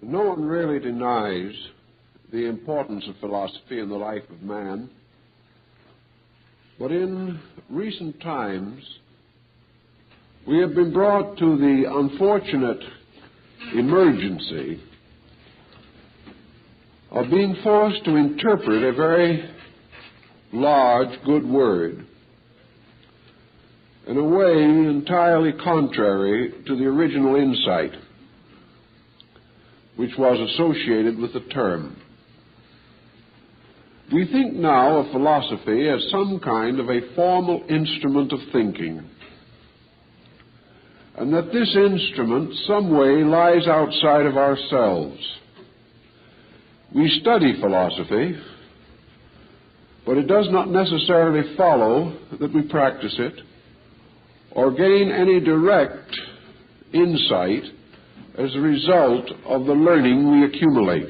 No one really denies the importance of philosophy in the life of man, but in recent times we have been brought to the unfortunate emergency of being forced to interpret a very large, good word in a way entirely contrary to the original insight which was associated with the term. We think now of philosophy as some kind of a formal instrument of thinking, and that this instrument some way lies outside of ourselves. We study philosophy, but it does not necessarily follow that we practice it or gain any direct insight as a result of the learning we accumulate.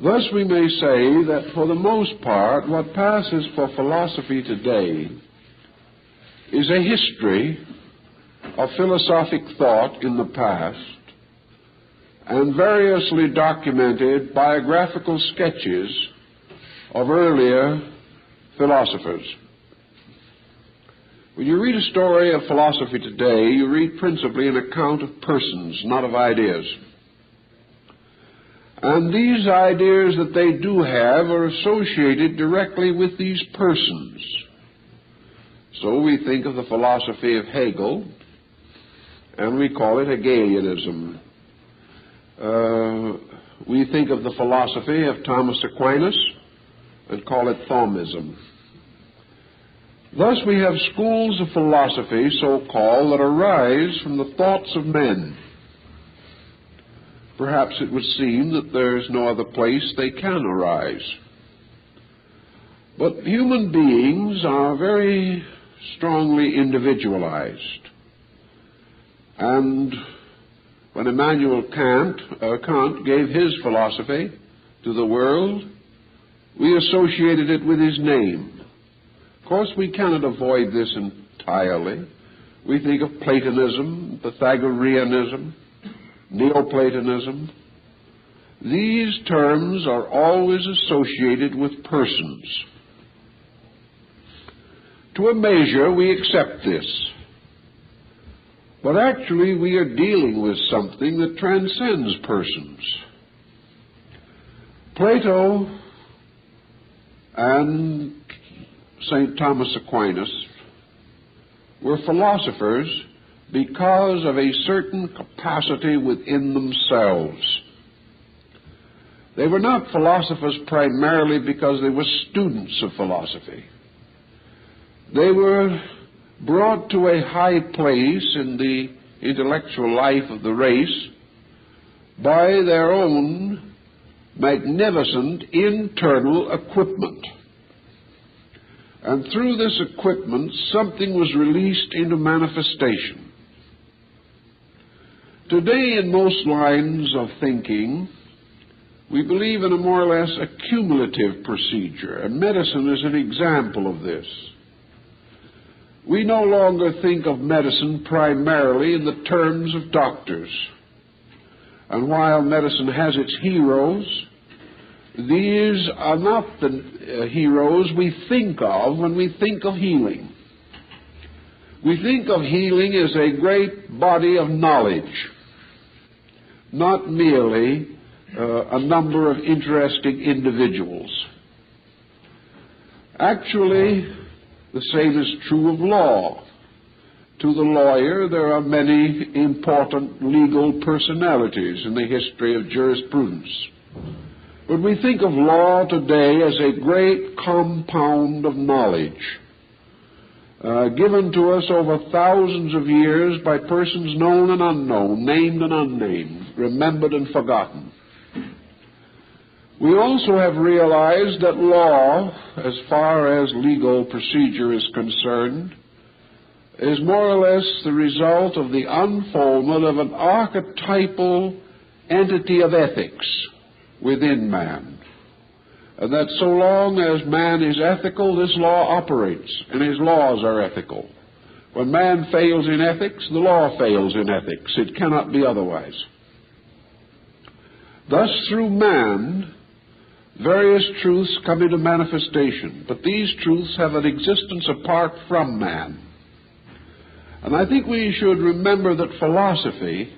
Thus we may say that for the most part what passes for philosophy today is a history of philosophic thought in the past and variously documented biographical sketches of earlier philosophers. When you read a story of philosophy today, you read principally an account of persons, not of ideas. And these ideas that they do have are associated directly with these persons. So we think of the philosophy of Hegel, and we call it Hegelianism. We think of the philosophy of Thomas Aquinas and call it Thomism. Thus we have schools of philosophy, so-called, that arise from the thoughts of men. Perhaps it would seem that there is no other place they can arise. But human beings are very strongly individualized. And when Immanuel Kant gave his philosophy to the world, we associated it with his name. Of course, we cannot avoid this entirely. We think of Platonism, Pythagoreanism, Neoplatonism. These terms are always associated with persons. To a measure, we accept this. But actually, we are dealing with something that transcends persons. Plato and St. Thomas Aquinas were philosophers because of a certain capacity within themselves. They were not philosophers primarily because they were students of philosophy. They were brought to a high place in the intellectual life of the race by their own magnificent internal equipment. And through this equipment, something was released into manifestation. Today, in most lines of thinking, we believe in a more or less accumulative procedure, and medicine is an example of this. We no longer think of medicine primarily in the terms of doctors. And while medicine has its heroes, these are not the heroes we think of when we think of healing. We think of healing as a great body of knowledge, not merely a number of interesting individuals. Actually, the same is true of law. To the lawyer, there are many important legal personalities in the history of jurisprudence. But we think of law today as a great compound of knowledge, given to us over thousands of years by persons known and unknown, named and unnamed, remembered and forgotten. We also have realized that law, as far as legal procedure is concerned, is more or less the result of the unfoldment of an archetypal entity of ethics within man. And that so long as man is ethical, this law operates, and his laws are ethical. When man fails in ethics, the law fails in ethics. It cannot be otherwise. Thus, through man, various truths come into manifestation, but these truths have an existence apart from man. And I think we should remember that philosophy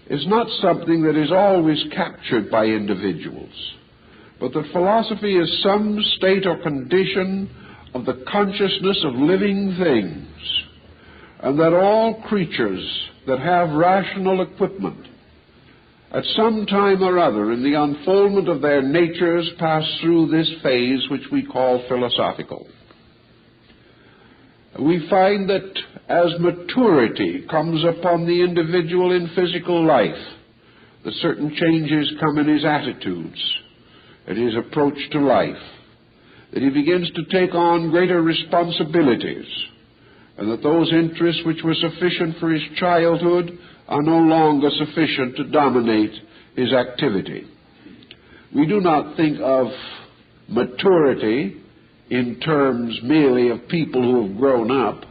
is not something that is always captured by individuals, but that philosophy is some state or condition of the consciousness of living things, and that all creatures that have rational equipment at some time or other in the unfoldment of their natures pass through this phase which we call philosophical. We find that as maturity comes upon the individual in physical life, that certain changes come in his attitudes and his approach to life, that he begins to take on greater responsibilities, and that those interests which were sufficient for his childhood are no longer sufficient to dominate his activity. We do not think of maturity in terms merely of people who have grown up.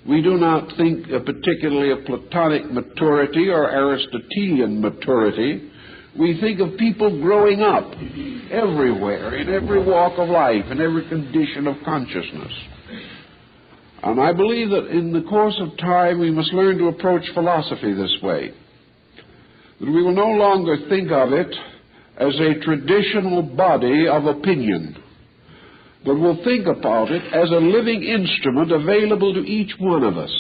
We do not think particularly of Platonic maturity or Aristotelian maturity. We think of people growing up everywhere, in every walk of life, in every condition of consciousnness. And I believe that in the course of time we must learn to approach philosophy this way. That we will no longer think of it as a traditional body of opinion, but will think about it as a living instrument available to each one of us.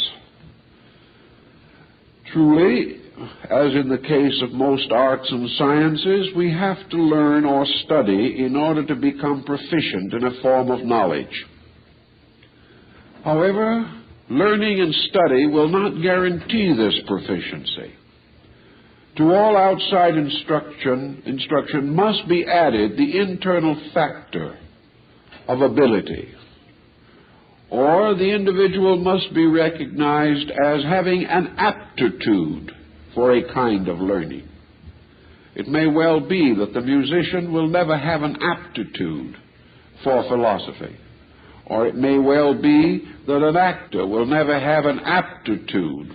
Truly, as in the case of most arts and sciences, we have to learn or study in order to become proficient in a form of knowledge. However, learning and study will not guarantee this proficiency. To all outside instruction must be added the internal factor of ability, or the individual must be recognized as having an aptitude for a kind of learning. It may well be that the musician will never have an aptitude for philosophy, or it may well be that an actor will never have an aptitude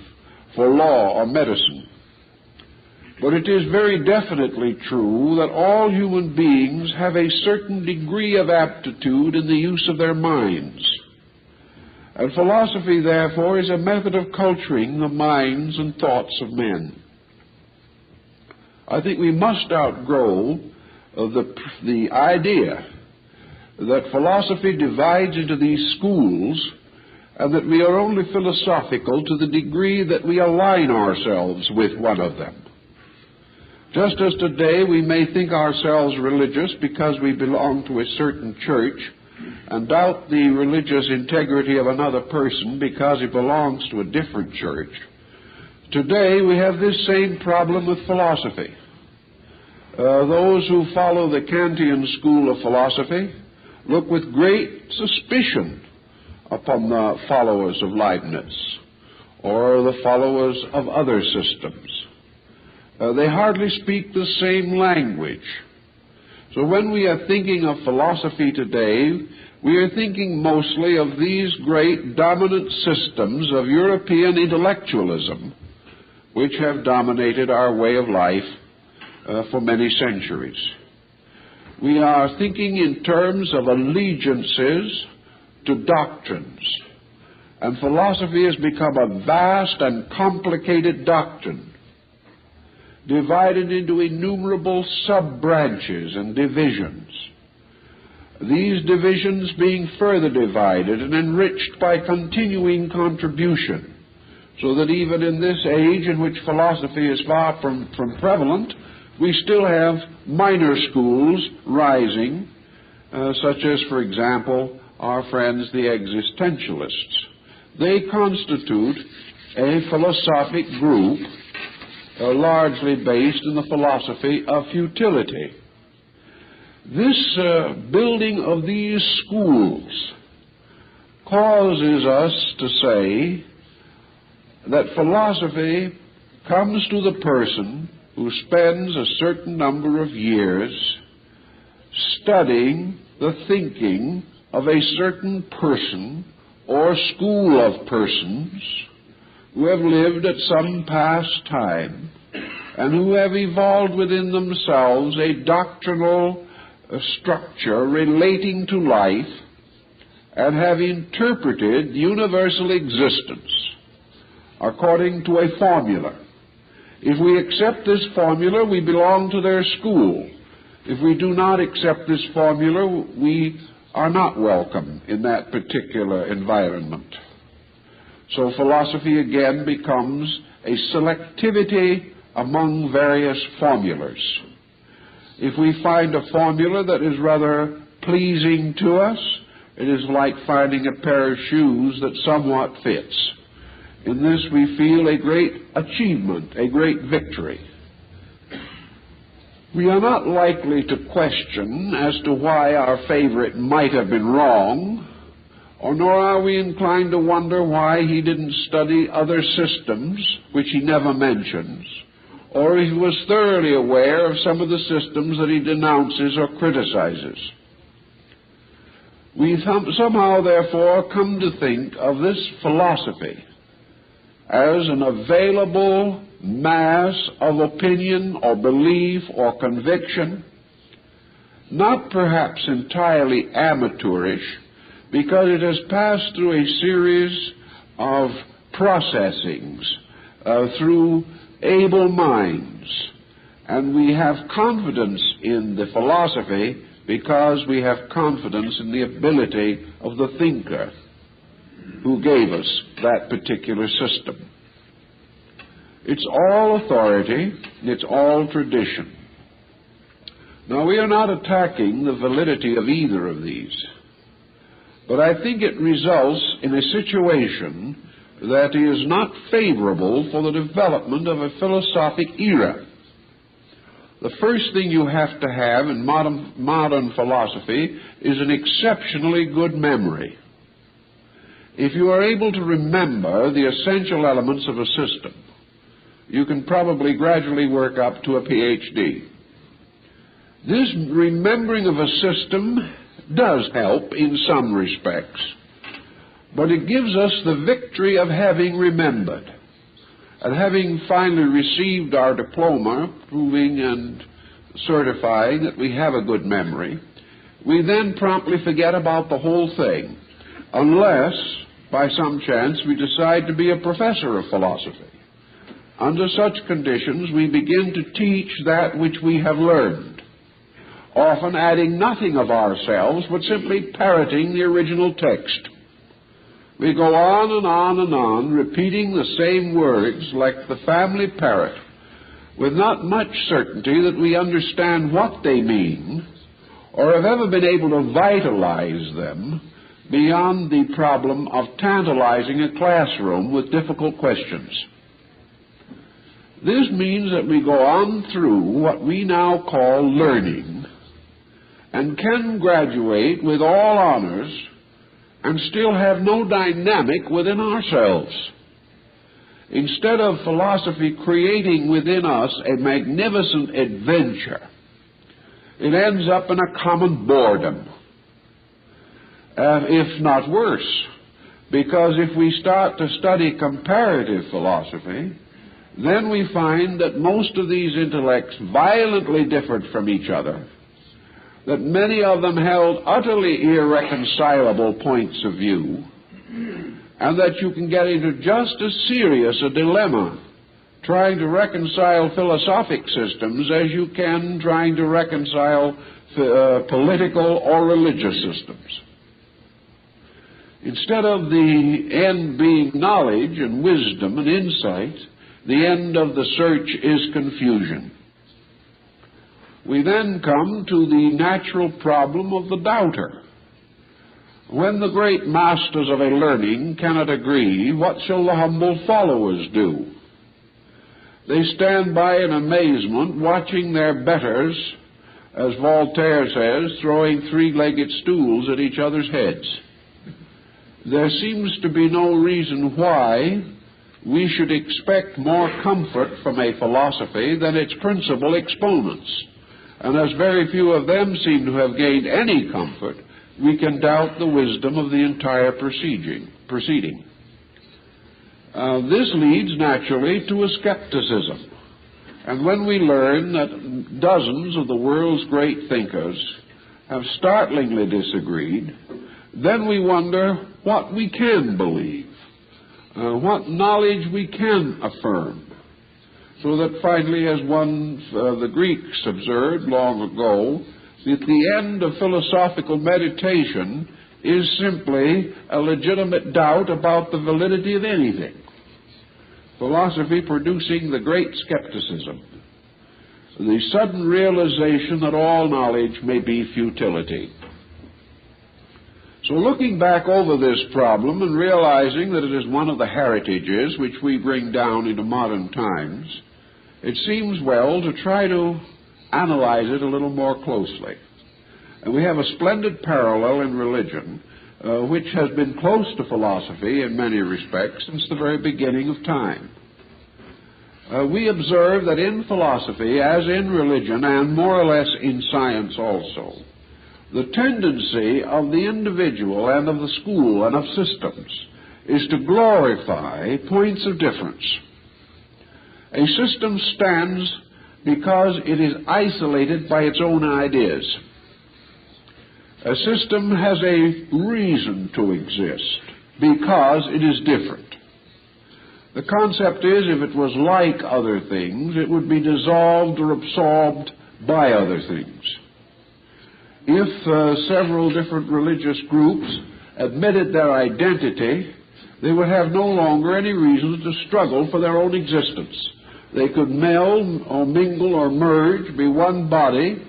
for law or medicine. But it is very definitely true that all human beings have a certain degree of aptitude in the use of their minds. And philosophy, therefore, is a method of culturing the minds and thoughts of men. I think we must outgrow the idea that philosophy divides into these schools, and that we are only philosophical to the degree that we align ourselves with one of them. Just as today we may think ourselves religious because we belong to a certain church, and doubt the religious integrity of another person because he belongs to a different church, today we have this same problem with philosophy. Those who follow the Kantian school of philosophy look with great suspicion upon the followers of Leibniz or the followers of other systems. They hardly speak the same language. So when we are thinking of philosophy today, we are thinking mostly of these great dominant systems of European intellectualism, which have dominated our way of life for many centuries. We are thinking in terms of allegiances to doctrines, and philosophy has become a vast and complicated doctrine, divided into innumerable sub-branches and divisions. These divisions being further divided and enriched by continuing contribution, so that even in this age in which philosophy is far from prevalent, we still have minor schools rising, such as, for example, our friends the existentialists. They constitute a philosophic group largely based in the philosophy of futility. This building of these schools causes us to say that philosophy comes to the person who spends a certain number of years studying the thinking of a certain person or school of persons who have lived at some past time and who have evolved within themselves a doctrinal structure relating to life and have interpreted universal existence according to a formula. If we accept this formula, we belong to their school. If we do not accept this formula, we are not welcome in that particular environment. So philosophy again becomes a selectivity among various formulas. If we find a formula that is rather pleasing to us, it is like finding a pair of shoes that somewhat fits. In this we feel a great achievement, a great victory. We are not likely to question as to why our favorite might have been wrong, or nor are we inclined to wonder why he didn't study other systems, which he never mentions, or if he was thoroughly aware of some of the systems that he denounces or criticizes. We somehow, therefore, come to think of this philosophy as an available mass of opinion or belief or conviction, not perhaps entirely amateurish, because it has passed through a series of processings through able minds, and we have confidence in the philosophy because we have confidence in the ability of the thinker who gave us that particular system. It's all authority, it's all tradition. Now, we are not attacking the validity of either of these, but I think it results in a situation that is not favorable for the development of a philosophic era. The first thing you have to have in modern philosophy is an exceptionally good memory. If you are able to remember the essential elements of a system, you can probably gradually work up to a PhD. This remembering of a system does help in some respects, but it gives us the victory of having remembered. And having finally received our diploma, proving and certifying that we have a good memory, we then promptly forget about the whole thing, unless, by some chance, we decide to be a professor of philosophy. Under such conditions, we begin to teach that which we have learned, often adding nothing of ourselves, but simply parroting the original text. We go on and on and on, repeating the same words like the family parrot, with not much certainty that we understand what they mean, or have ever been able to vitalize them beyond the problem of tantalizing a classroom with difficult questions. This means that we go on through what we now call learning, and can graduate with all honors, and still have no dynamic within ourselves. Instead of philosophy creating within us a magnificent adventure, it ends up in a common boredom, if not worse, because if we start to study comparative philosophy, then we find that most of these intellects violently differed from each other, that many of them held utterly irreconcilable points of view, and that you can get into just as serious a dilemma trying to reconcile philosophic systems as you can trying to reconcile political or religious systems. Instead of the end being knowledge and wisdom and insight, the end of the search is confusion. We then come to the natural problem of the doubter. When the great masters of a learning cannot agree, what shall the humble followers do? They stand by in amazement, watching their betters, as Voltaire says, throwing three-legged stools at each other's heads. There seems to be no reason why we should expect more comfort from a philosophy than its principal exponents. And as very few of them seem to have gained any comfort, we can doubt the wisdom of the entire proceeding. This leads naturally to a skepticism. And when we learn that dozens of the world's great thinkers have startlingly disagreed, then we wonder what we can believe, what knowledge we can affirm. So that finally, as the Greeks observed long ago, that the end of philosophical meditation is simply a legitimate doubt about the validity of anything. Philosophy producing the great skepticism, the sudden realization that all knowledge may be futility. So looking back over this problem and realizing that it is one of the heritages which we bring down into modern times, it seems well to try to analyze it a little more closely. And we have a splendid parallel in religion, which has been close to philosophy in many respects since the very beginning of time. We observe that in philosophy, as in religion, and more or less in science also, the tendency of the individual and of the school and of systems is to glorify points of difference. A system stands because it is isolated by its own ideas. A system has a reason to exist because it is different. The concept is, if it was like other things, it would be dissolved or absorbed by other things. If several different religious groups admitted their identity, they would have no longer any reason to struggle for their own existence. They could meld or mingle or merge, be one body,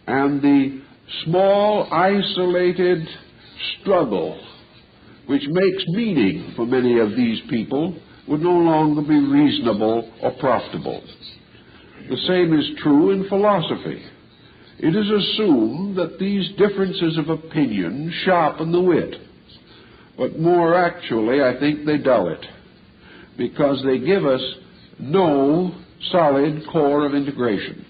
and the small, isolated struggle which makes meaning for many of these people would no longer be reasonable or profitable. The same is true in philosophy. It is assumed that these differences of opinion sharpen the wit, but more actually, I think they dull it, because they give us no solid core of integration.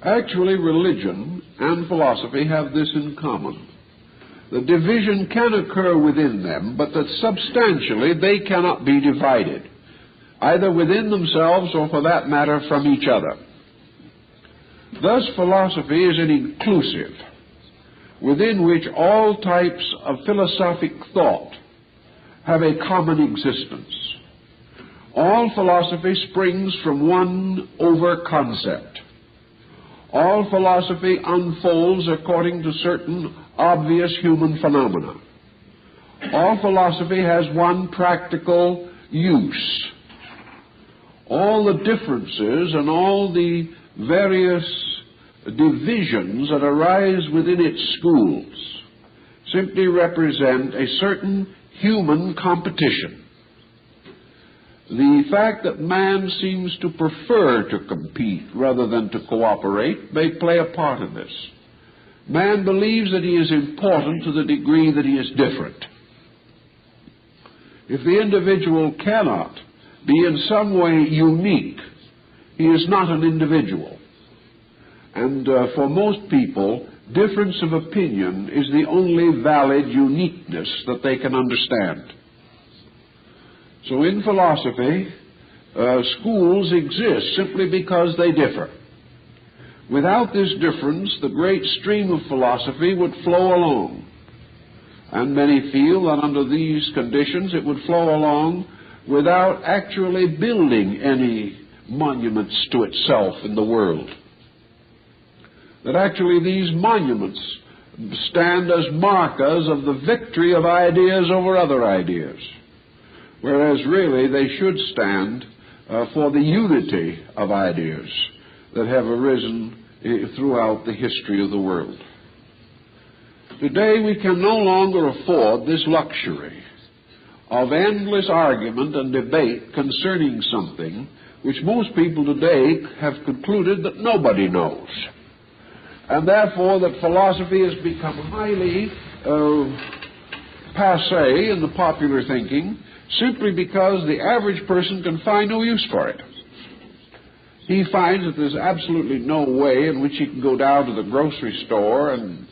Actually, religion and philosophy have this in common. The division can occur within them, but that substantially they cannot be divided, either within themselves or, for that matter, from each other. Thus, philosophy is an inclusive, within which all types of philosophic thought have a common existence. All philosophy springs from one over-concept. All philosophy unfolds according to certain obvious human phenomena. All philosophy has one practical use. All the differences and all the various divisions that arise within its schools simply represent a certain human competition. The fact that man seems to prefer to compete rather than to cooperate may play a part in this. Man believes that he is important to the degree that he is different. If the individual cannot be in some way unique, he is not an individual. And for most people, difference of opinion is the only valid uniqueness that they can understand. So in philosophy, schools exist simply because they differ. Without this difference, the great stream of philosophy would flow along. And many feel that under these conditions it would flow along without actually building any monuments to itself in the world. That actually these monuments stand as markers of the victory of ideas over other ideas, whereas really they should stand for the unity of ideas that have arisen throughout the history of the world. Today we can no longer afford this luxury of endless argument and debate concerning something which most people today have concluded that nobody knows, and therefore that philosophy has become highly passé in the popular thinking simply because the average person can find no use for it. He finds that there's absolutely no way in which he can go down to the grocery store and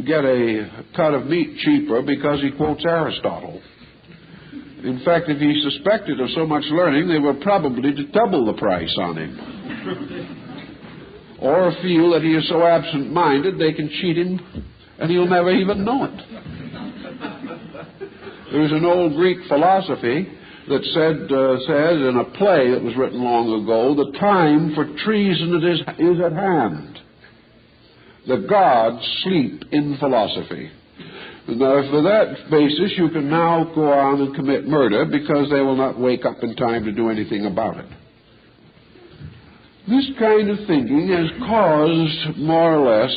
get a cut of meat cheaper because he quotes Aristotle. In fact, if he suspected of so much learning, they were probably to double the price on him. Or feel that he is so absent-minded they can cheat him and he'll never even know it. There's an old Greek philosophy that says in a play that was written long ago, the time for treason is at hand. The gods sleep in philosophy. Now, for that basis, you can now go on and commit murder because they will not wake up in time to do anything about it. This kind of thinking has caused, more or less,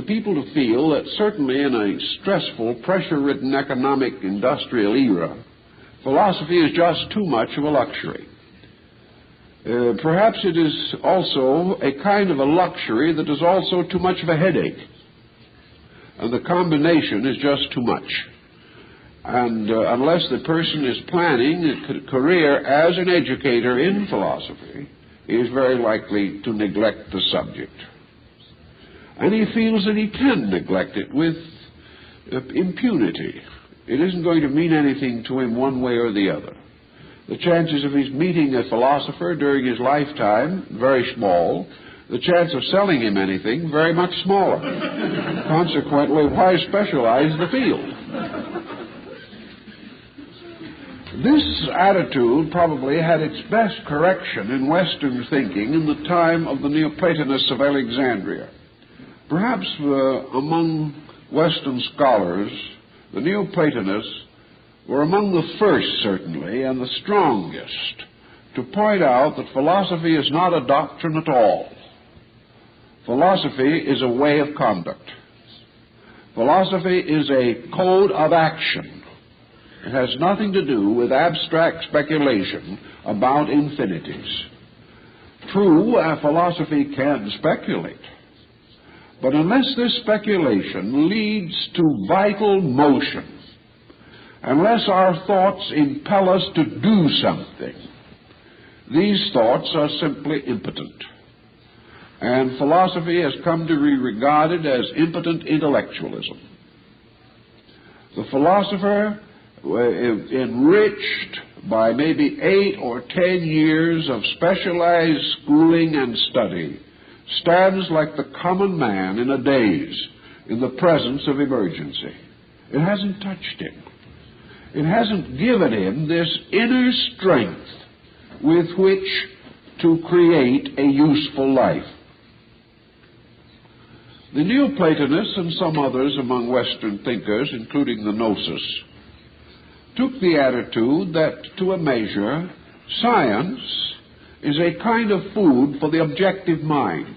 people to feel that certainly in a stressful, pressure-ridden economic industrial era, philosophy is just too much of a luxury. Perhaps it is also a kind of a luxury that is also too much of a headache. And the combination is just too much. And unless the person is planning a career as an educator in philosophy, he is very likely to neglect the subject. And he feels that he can neglect it with impunity. It isn't going to mean anything to him one way or the other. The chances of his meeting a philosopher during his lifetime, very small. The chance of selling him anything, very much smaller. Consequently, why specialize the field? This attitude probably had its best correction in Western thinking in the time of the Neoplatonists of Alexandria. Perhaps among Western scholars, the Neoplatonists were among the first, certainly, and the strongest, to point out that philosophy is not a doctrine at all. Philosophy is a way of conduct. Philosophy is a code of action. It has nothing to do with abstract speculation about infinities. True, philosophy can speculate. But unless this speculation leads to vital motion, unless our thoughts impel us to do something, these thoughts are simply impotent. And philosophy has come to be regarded as impotent intellectualism. The philosopher, enriched by maybe 8 or 10 years of specialized schooling and study, stands like the common man in a daze in the presence of emergency. It hasn't touched him. It hasn't given him this inner strength with which to create a useful life. The Neoplatonists and some others among Western thinkers, including the Gnosis, took the attitude that, to a measure, science is a kind of food for the objective mind.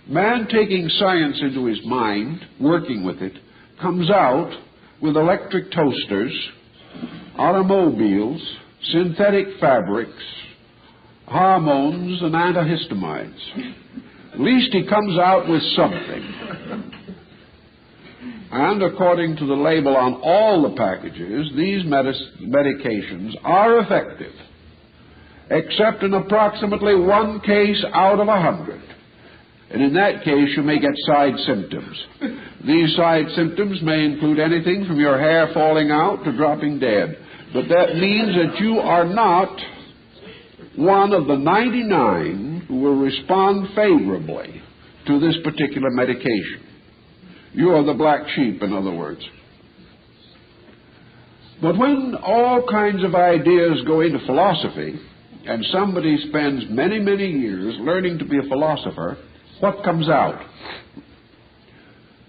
Man taking science into his mind, working with it, comes out with electric toasters, automobiles, synthetic fabrics, hormones, and antihistamines. At least he comes out with something. And according to the label on all the packages, these medications are effective, except in approximately 1 case out of 100. And in that case, you may get side symptoms. These side symptoms may include anything from your hair falling out to dropping dead. But that means that you are not one of the 99 who will respond favorably to this particular medication. You are the black sheep, in other words. But when all kinds of ideas go into philosophy, and somebody spends many, many years learning to be a philosopher, what comes out?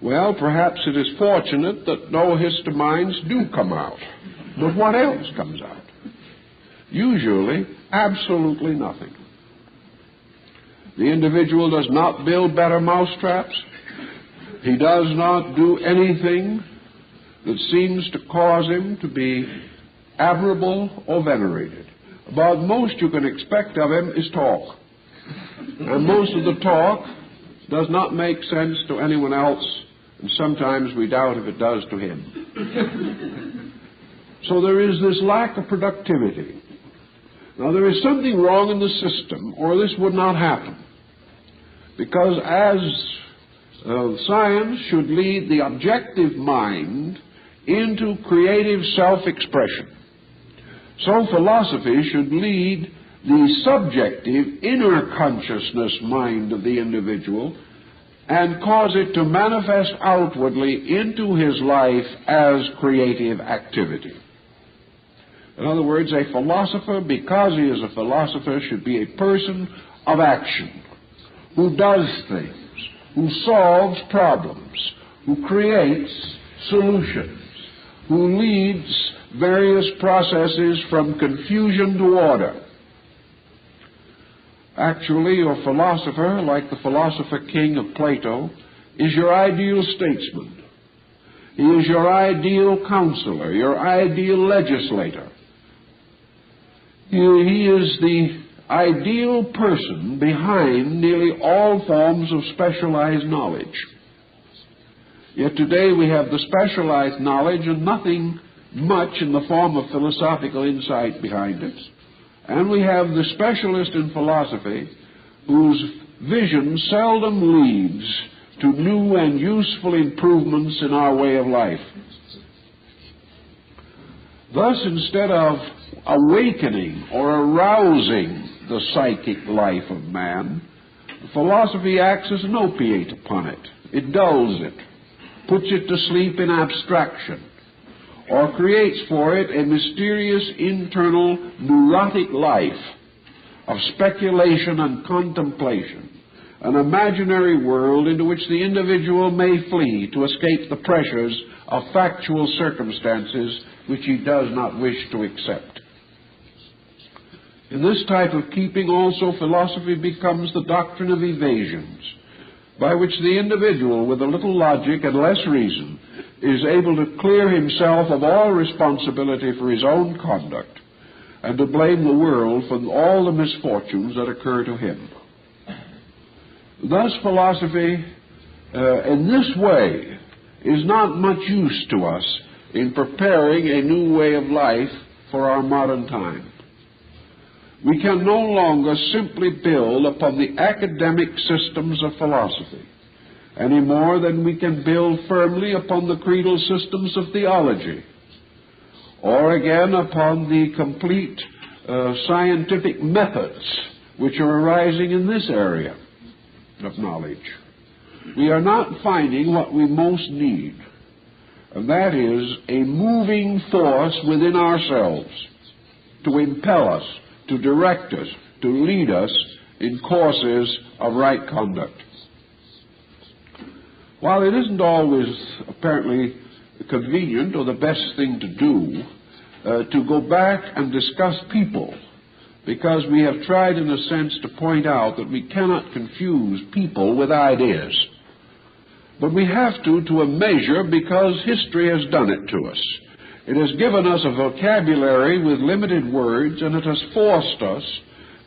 Well, perhaps it is fortunate that no histamines do come out. But what else comes out? Usually, absolutely nothing. The individual does not build better mousetraps. He does not do anything that seems to cause him to be admirable or venerated. About most you can expect of him is talk. And most of the talk does not make sense to anyone else, and sometimes we doubt if it does to him. So there is this lack of productivity. Now, there is something wrong in the system, or this would not happen. Because as science should lead the objective mind into creative self-expression. So philosophy should lead the subjective inner consciousness mind of the individual and cause it to manifest outwardly into his life as creative activity. In other words, a philosopher, because he is a philosopher, should be a person of action, who does things, who solves problems, who creates solutions, who leads various processes from confusion to order. Actually, your philosopher, like the philosopher king of Plato, is your ideal statesman. He is your ideal counselor, your ideal legislator. He is the ideal person behind nearly all forms of specialized knowledge. Yet today we have the specialized knowledge and nothing much in the form of philosophical insight behind it. And we have the specialist in philosophy whose vision seldom leads to new and useful improvements in our way of life. Thus, instead of awakening or arousing the psychic life of man, philosophy acts as an opiate upon it. It dulls it, puts it to sleep in abstraction, or creates for it a mysterious internal neurotic life of speculation and contemplation, an imaginary world into which the individual may flee to escape the pressures of factual circumstances which he does not wish to accept. In this type of keeping also, philosophy becomes the doctrine of evasions, by which the individual, with a little logic and less reason, is able to clear himself of all responsibility for his own conduct and to blame the world for all the misfortunes that occur to him. Thus, philosophy, in this way, is not much use to us in preparing a new way of life for our modern time. We can no longer simply build upon the academic systems of philosophy any more than we can build firmly upon the creedal systems of theology, or again upon the complete scientific methods which are arising in this area of knowledge. We are not finding what we most need, and that is a moving force within ourselves to impel us, to direct us, to lead us in courses of right conduct. While it isn't always apparently convenient or the best thing to do to go back and discuss people, because we have tried in a sense to point out that we cannot confuse people with ideas. But we have to a measure, because history has done it to us. It has given us a vocabulary with limited words, and it has forced us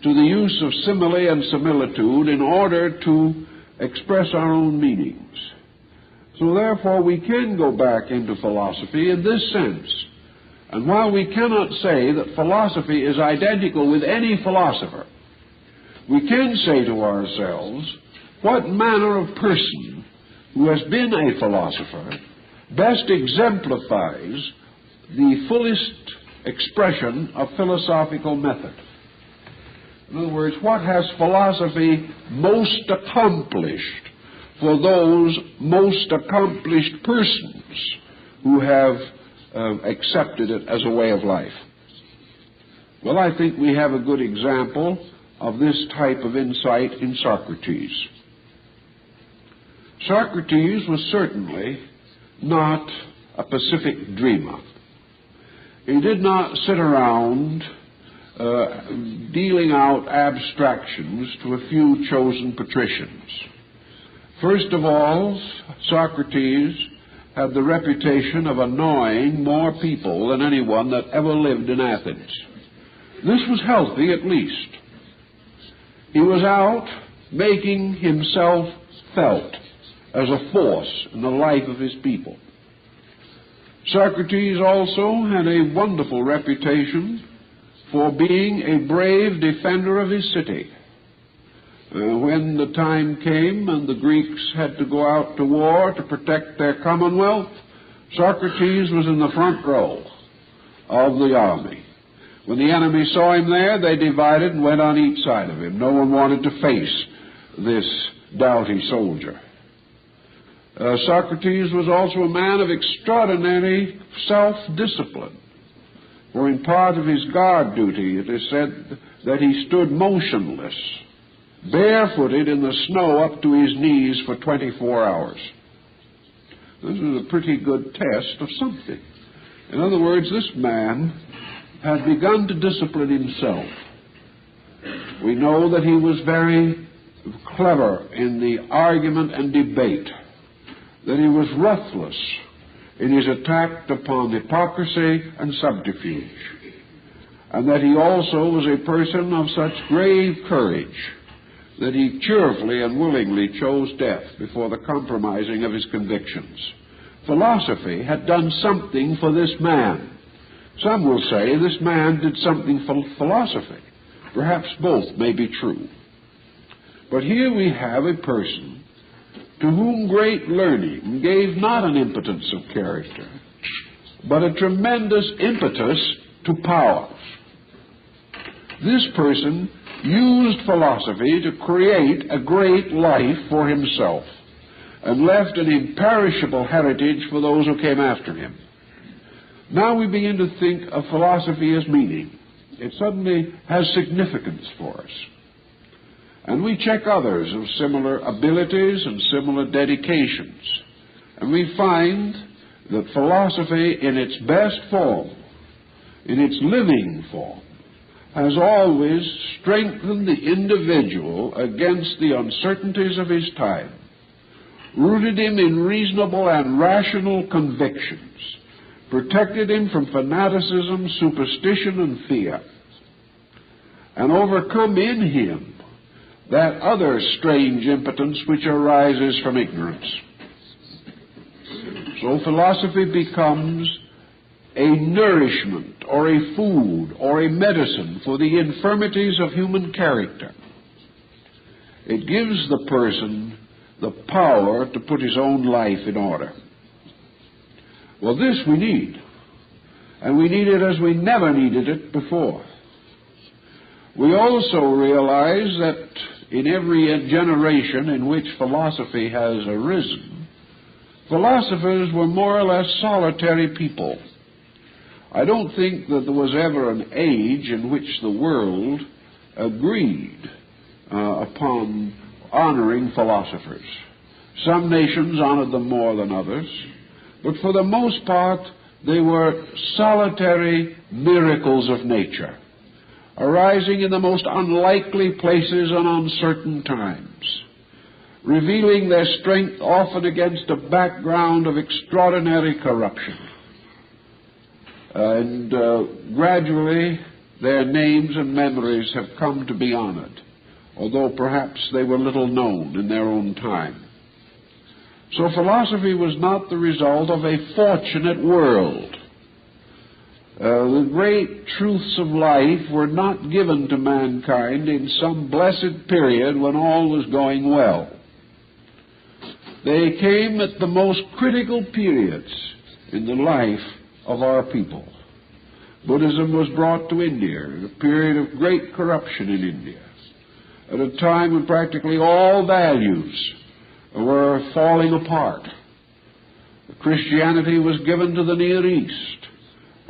to the use of simile and similitude in order to express our own meanings. So therefore we can go back into philosophy in this sense. And while we cannot say that philosophy is identical with any philosopher, we can say to ourselves, what manner of person who has been a philosopher best exemplifies the fullest expression of philosophical method? In other words, what has philosophy most accomplished for those most accomplished persons who have accepted it as a way of life? Well, I think we have a good example of this type of insight in Socrates. Socrates was certainly not a pacific dreamer. He did not sit around dealing out abstractions to a few chosen patricians. First of all, Socrates had the reputation of annoying more people than anyone that ever lived in Athens. This was healthy, at least. He was out making himself felt as a force in the life of his people. Socrates also had a wonderful reputation for being a brave defender of his city. When the time came and the Greeks had to go out to war to protect their commonwealth, Socrates was in the front row of the army. When the enemy saw him there, they divided and went on each side of him. No one wanted to face this doughty soldier. Socrates was also a man of extraordinary self-discipline. For in part of his guard duty, it is said that he stood motionless, barefooted in the snow up to his knees for 24 hours. This is a pretty good test of something. In other words, this man had begun to discipline himself. We know that he was very clever in the argument and debate, that he was ruthless in his attack upon hypocrisy and subterfuge, and that he also was a person of such grave courage that he cheerfully and willingly chose death before the compromising of his convictions. Philosophy had done something for this man. Some will say this man did something for philosophy. Perhaps both may be true. But here we have a person to whom great learning gave not an impotence of character, but a tremendous impetus to power. This person used philosophy to create a great life for himself and left an imperishable heritage for those who came after him. Now we begin to think of philosophy as meaning. It suddenly has significance for us. And we check others of similar abilities and similar dedications. And we find that philosophy in its best form, in its living form, has always strengthened the individual against the uncertainties of his time, rooted him in reasonable and rational convictions, protected him from fanaticism, superstition, and fear, and overcome in him that other strange impotence which arises from ignorance. So philosophy becomes a nourishment or a food or a medicine for the infirmities of human character. It gives the person the power to put his own life in order. Well, this we need, and we need it as we never needed it before. We also realize that in every generation in which philosophy has arisen, philosophers were more or less solitary people. I don't think that there was ever an age in which the world agreed upon honoring philosophers. Some nations honored them more than others, but for the most part they were solitary miracles of nature, arising in the most unlikely places and uncertain times, revealing their strength often against a background of extraordinary corruption. And gradually their names and memories have come to be honored, although perhaps they were little known in their own time. So philosophy was not the result of a fortunate world. The great truths of life were not given to mankind in some blessed period when all was going well. They came at the most critical periods in the life of our people. Buddhism was brought to India in a period of great corruption in India, at a time when practically all values were falling apart. Christianity was given to the Near East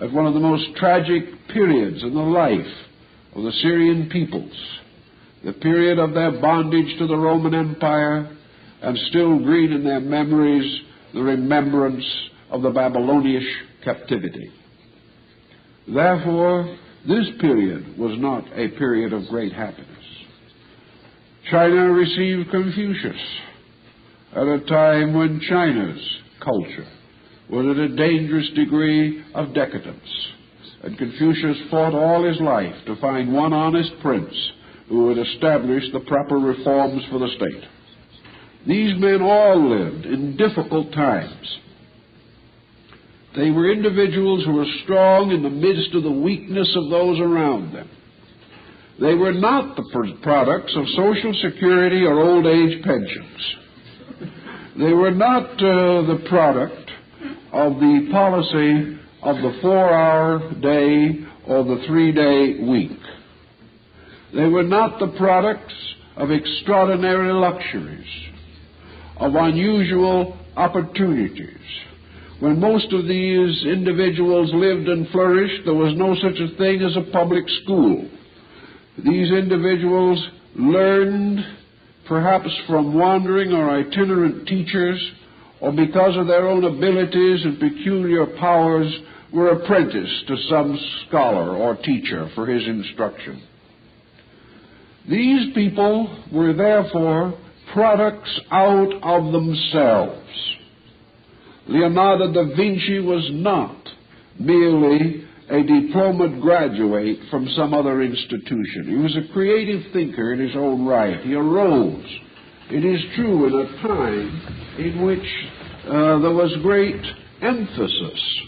at one of the most tragic periods in the life of the Syrian peoples, the period of their bondage to the Roman Empire, and still green in their memories the remembrance of the Babylonian captivity. Therefore, this period was not a period of great happiness. China received Confucius at a time when China's culture was at a dangerous degree of decadence, and Confucius fought all his life to find one honest prince who would establish the proper reforms for the state. These men all lived in difficult times. They were individuals who were strong in the midst of the weakness of those around them. They were not the products of Social Security or old age pensions. They were not the product of the policy of the 4-hour day or the 3-day week. They were not the products of extraordinary luxuries, of unusual opportunities. When most of these individuals lived and flourished, there was no such a thing as a public school. These individuals learned, perhaps from wandering or itinerant teachers, or because of their own abilities and peculiar powers, were apprenticed to some scholar or teacher for his instruction. These people were therefore products out of themselves. Leonardo da Vinci was not merely a diplomaed graduate from some other institution. He was a creative thinker in his own right. He arose, it is true, in a time in which there was great emphasis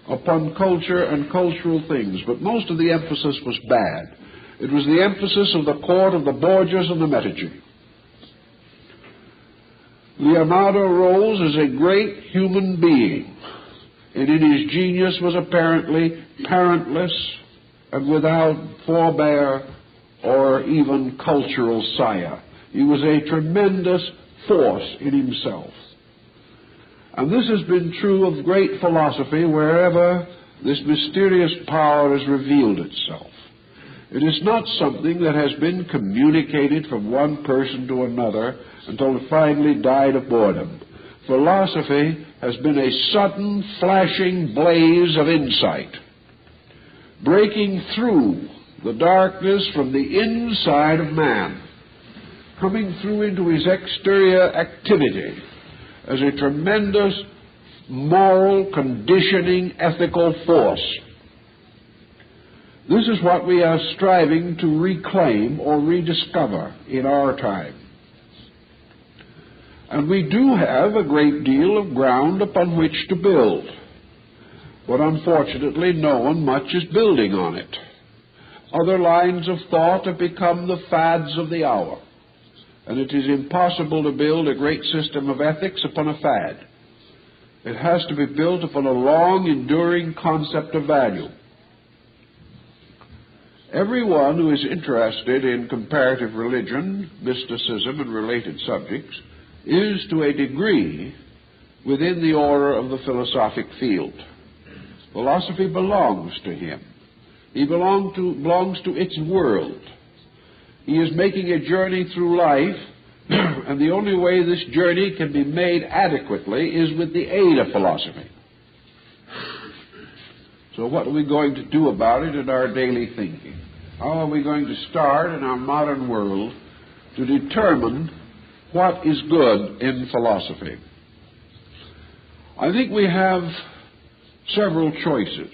upon culture and cultural things, but most of the emphasis was bad. It was the emphasis of the court of the Borgias and the Medici. Leonardo rose as a great human being, and in his genius was apparently parentless and without forebear or even cultural sire. He was a tremendous force in himself. And this has been true of great philosophy wherever this mysterious power has revealed itself. It is not something that has been communicated from one person to another until it finally died of boredom. Philosophy has been a sudden, flashing blaze of insight, breaking through the darkness from the inside of man, coming through into his exterior activity as a tremendous moral, conditioning, ethical force. This is what we are striving to reclaim or rediscover in our time. And we do have a great deal of ground upon which to build. But unfortunately, no one much is building on it. Other lines of thought have become the fads of the hour. And it is impossible to build a great system of ethics upon a fad. It has to be built upon a long, enduring concept of value. Everyone who is interested in comparative religion, mysticism, and related subjects is, to a degree, within the order of the philosophic field. Philosophy belongs to him. He belongs to its world. He is making a journey through life, and the only way this journey can be made adequately is with the aid of philosophy. So what are we going to do about it in our daily thinking? How are we going to start in our modern world to determine what is good in philosophy? I think we have several choices,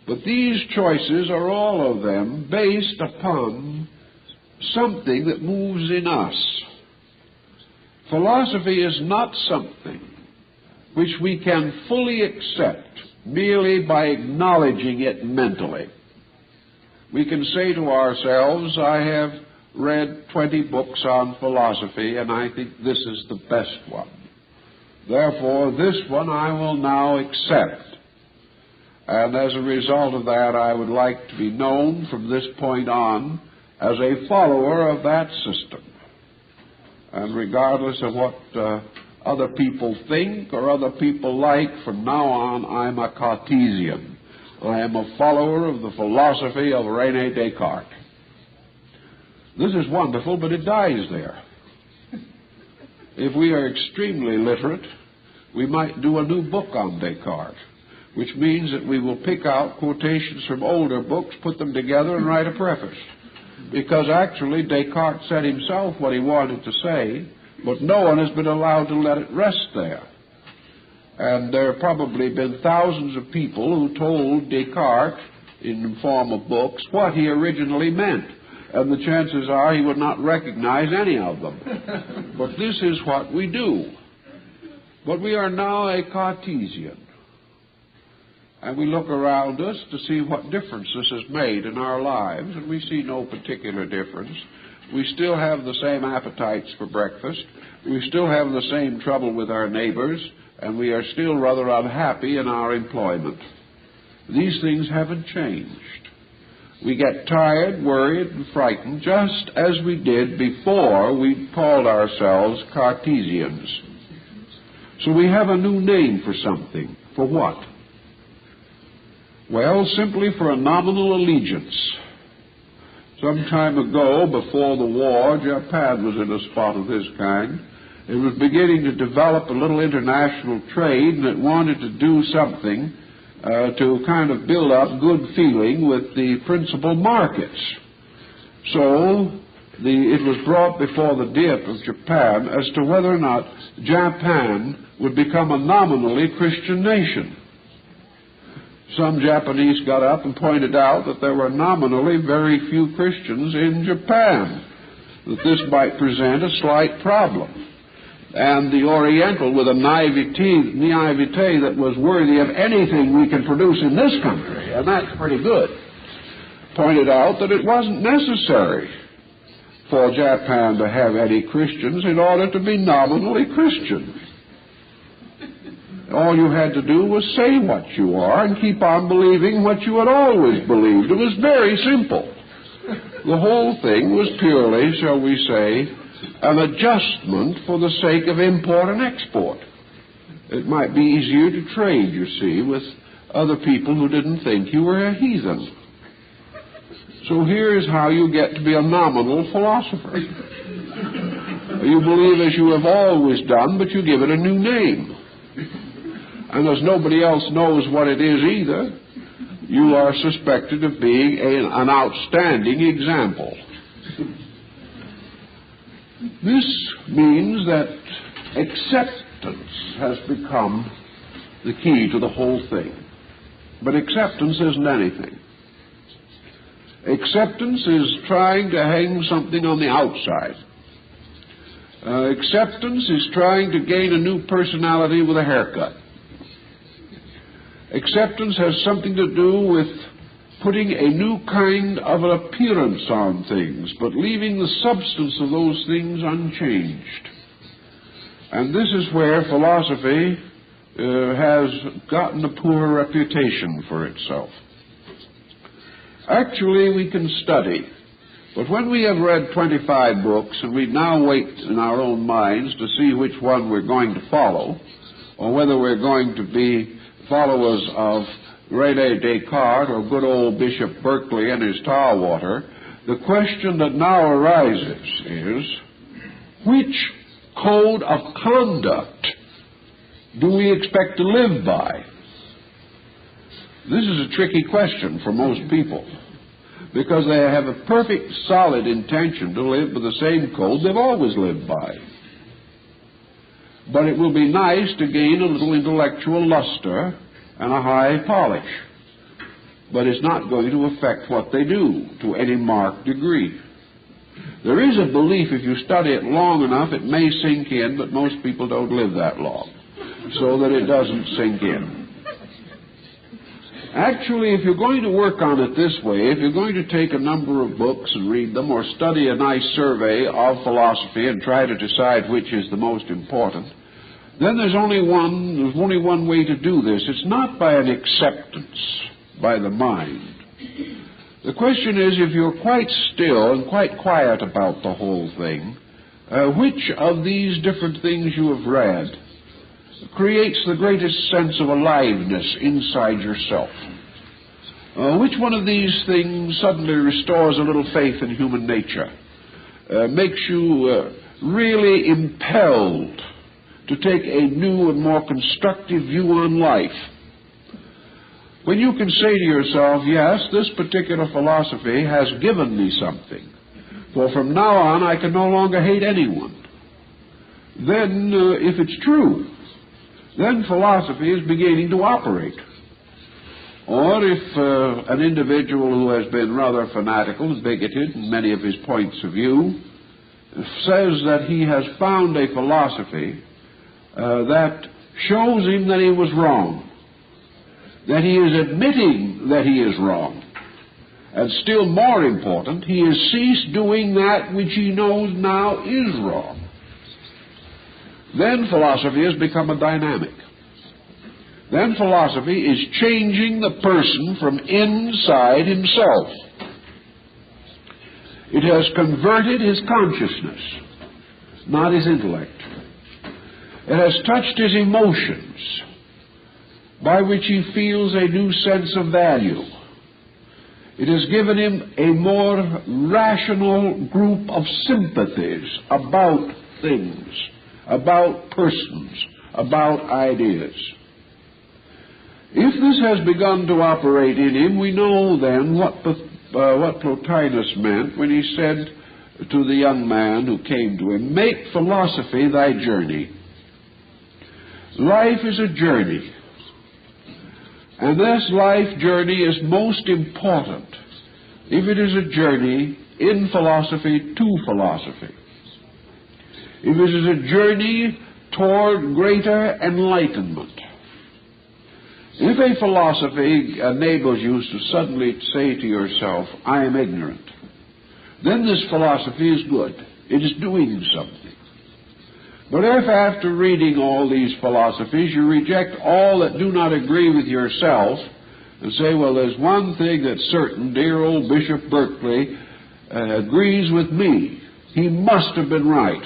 but these choices are all of them based upon something that moves in us. Philosophy is not something which we can fully accept merely by acknowledging it mentally. We can say to ourselves, I have read 20 books on philosophy, and I think this is the best one. Therefore, this one I will now accept. And as a result of that, I would like to be known from this point on as a follower of that system. And regardless of what other people think or other people like, from now on, I'm a Cartesian. I am a follower of the philosophy of René Descartes. This is wonderful, but it dies there. If we are extremely literate, we might do a new book on Descartes, which means that we will pick out quotations from older books, put them together, and write a preface. Because actually Descartes said himself what he wanted to say, but no one has been allowed to let it rest there. And there have probably been thousands of people who told Descartes, in the form of books, what he originally meant. And the chances are he would not recognize any of them. But this is what we do. But we are now a Cartesian. And we look around us to see what difference this has made in our lives, and we see no particular difference. We still have the same appetites for breakfast. We still have the same trouble with our neighbors, and we are still rather unhappy in our employment. These things haven't changed. We get tired, worried, and frightened just as we did before we called ourselves Cartesians. So we have a new name for something. For what? Well, simply for a nominal allegiance. Some time ago, before the war, Japan was in a spot of this kind. It was beginning to develop a little international trade, and it wanted to do something to kind of build up good feeling with the principal markets. So it was brought before the Diet of Japan as to whether or not Japan would become a nominally Christian nation. Some Japanese got up and pointed out that there were nominally very few Christians in Japan, that this might present a slight problem. And the Oriental, with a naivete that was worthy of anything we can produce in this country, and that's pretty good, pointed out that it wasn't necessary for Japan to have any Christians in order to be nominally Christian. All you had to do was say what you are and keep on believing what you had always believed. It was very simple. The whole thing was purely, shall we say, an adjustment for the sake of import and export. It might be easier to trade, you see, with other people who didn't think you were a heathen. So here's how you get to be a nominal philosopher. You believe as you have always done, but you give it a new name. And as nobody else knows what it is either, you are suspected of being an outstanding example. This means that acceptance has become the key to the whole thing. But acceptance isn't anything. Acceptance is trying to hang something on the outside. Acceptance is trying to gain a new personality with a haircut. Acceptance has something to do with putting a new kind of an appearance on things, but leaving the substance of those things unchanged. And this is where philosophy has gotten a poor reputation for itself. Actually, we can study, but when we have read 25 books and we now wait in our own minds to see which one we're going to follow, or whether we're going to be followers of René Descartes or good old Bishop Berkeley and his tar water, the question that now arises is, which code of conduct do we expect to live by? This is a tricky question for most people, because they have a perfect solid intention to live by the same code they've always lived by. But it will be nice to gain a little intellectual luster and a high polish. But it's not going to affect what they do to any marked degree. There is a belief, if you study it long enough, it may sink in, but most people don't live that long, so that it doesn't sink in. Actually, if you're going to work on it this way, if you're going to take a number of books and read them, or study a nice survey of philosophy and try to decide which is the most important, then there's only one way to do this. It's not by an acceptance by the mind. The question is, if you're quite still and quite quiet about the whole thing, which of these different things you have read creates the greatest sense of aliveness inside yourself? Which one of these things suddenly restores a little faith in human nature, makes you really impelled to take a new and more constructive view on life? When you can say to yourself, yes, this particular philosophy has given me something, for from now on I can no longer hate anyone, then if it's true, then philosophy is beginning to operate. Or if an individual who has been rather fanatical and bigoted in many of his points of view says that he has found a philosophy that shows him that he was wrong, that he is admitting that he is wrong, And still more important, he has ceased doing that which he knows now is wrong. Then philosophy has become a dynamic. Then philosophy is changing the person from inside himself. It has converted his consciousness, not his intellect. It has touched his emotions, by which he feels a new sense of value. It has given him a more rational group of sympathies about things, about persons, about ideas. If this has begun to operate in him, we know then what Plotinus meant when he said to the young man who came to him, "Make philosophy thy journey." Life is a journey. And this life journey is most important if it is a journey in philosophy to philosophy. If it is a journey toward greater enlightenment. If a philosophy enables you to suddenly say to yourself, "I am ignorant," then this philosophy is good. It is doing something. But if after reading all these philosophies you reject all that do not agree with yourself and say, "Well, there's one thing that's certain, dear old Bishop Berkeley agrees with me. He must have been right."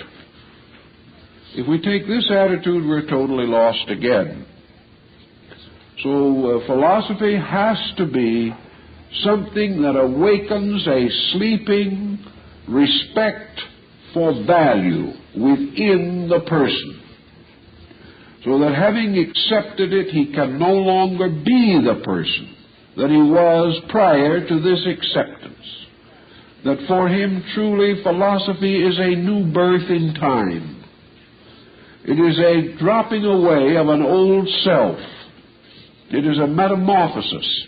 If we take this attitude, we're totally lost again. So philosophy has to be something that awakens a sleeping respect for value within the person, so that having accepted it, he can no longer be the person that he was prior to this acceptance. That for him truly philosophy is a new birth in time. It is a dropping away of an old self. It is a metamorphosis.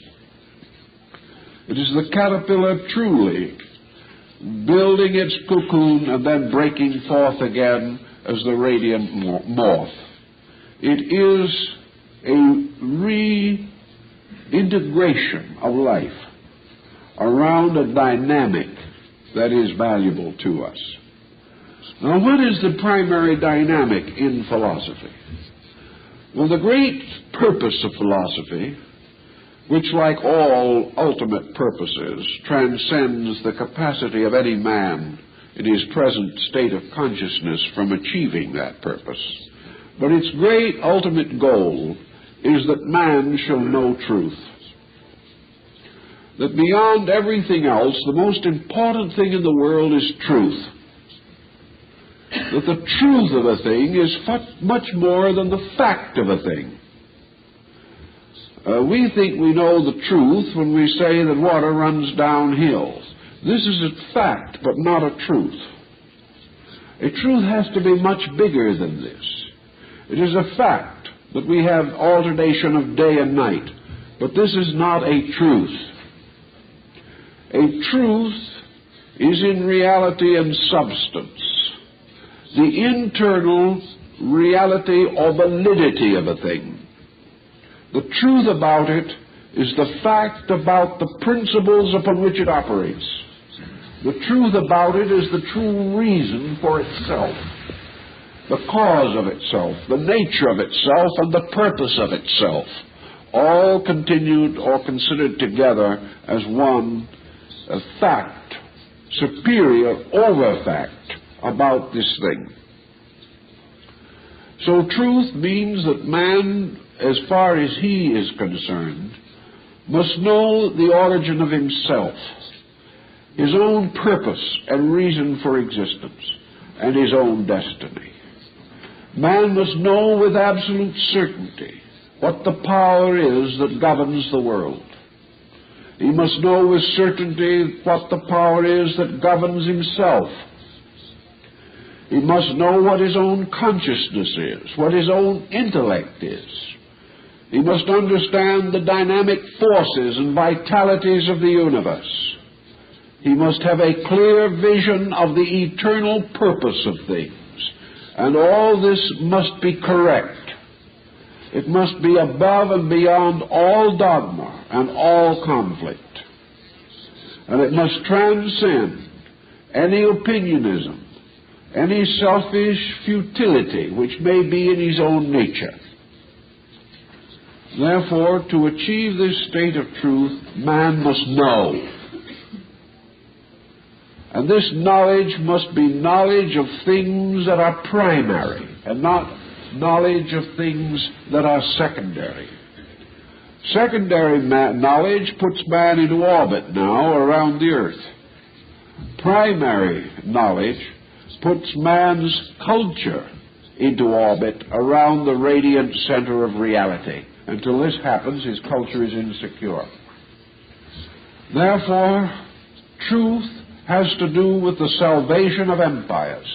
It is the caterpillar truly building its cocoon and then breaking forth again as the radiant moth. It is a reintegration of life around a dynamic that is valuable to us. Now, what is the primary dynamic in philosophy? Well, the great purpose of philosophy, which, like all ultimate purposes, transcends the capacity of any man in his present state of consciousness from achieving that purpose. But its great ultimate goal is that man shall know truth. That beyond everything else, the most important thing in the world is truth. That the truth of a thing is much more than the fact of a thing. We think we know the truth when we say that water runs downhill. This is a fact, but not a truth. A truth has to be much bigger than this. It is a fact that we have alternation of day and night, but this is not a truth. A truth is in reality and substance the internal reality or validity of a thing. The truth about it is the fact about the principles upon which it operates. The truth about it is the true reason for itself, the cause of itself, the nature of itself, and the purpose of itself, all continued or considered together as one fact, superior over fact about this thing. So truth means that man, as far as he is concerned, must know the origin of himself, his own purpose and reason for existence, and his own destiny. Man must know with absolute certainty what the power is that governs the world. He must know with certainty what the power is that governs himself. He must know what his own consciousness is, what his own intellect is. He must understand the dynamic forces and vitalities of the universe. He must have a clear vision of the eternal purpose of things. And all this must be correct. It must be above and beyond all dogma and all conflict. And it must transcend any opinionism, any selfish futility which may be in his own nature. Therefore, to achieve this state of truth, man must know. And this knowledge must be knowledge of things that are primary and not knowledge of things that are secondary. Secondary knowledge puts man into orbit now around the earth. Primary knowledge puts man's culture into orbit around the radiant center of reality. Until this happens, his culture is insecure. Therefore, truth has to do with the salvation of empires.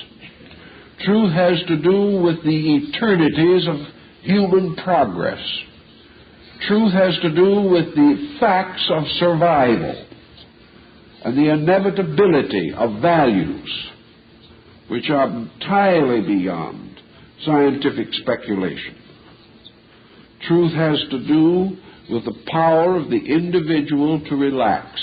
Truth has to do with the eternities of human progress. Truth has to do with the facts of survival and the inevitability of values which are entirely beyond scientific speculation. Truth has to do with the power of the individual to relax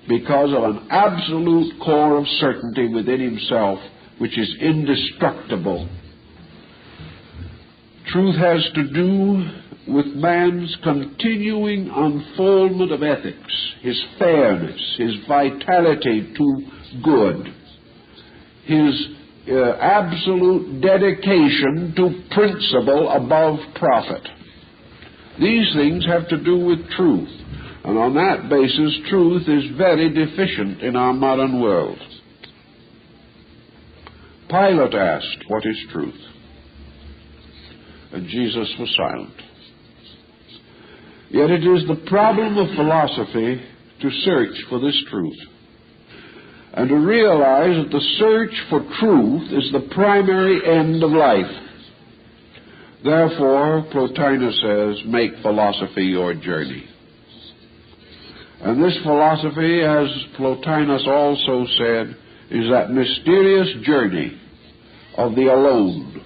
because of an absolute core of certainty within himself which is indestructible. Truth has to do with man's continuing unfoldment of ethics, his fairness, his vitality to good, his absolute dedication to principle above profit. These things have to do with truth, and on that basis truth is very deficient in our modern world. Pilate asked, "What is truth?" And Jesus was silent. Yet it is the problem of philosophy to search for this truth, and to realize that the search for truth is the primary end of life. Therefore, Plotinus says, make philosophy your journey. And this philosophy, as Plotinus also said, is that mysterious journey of the alone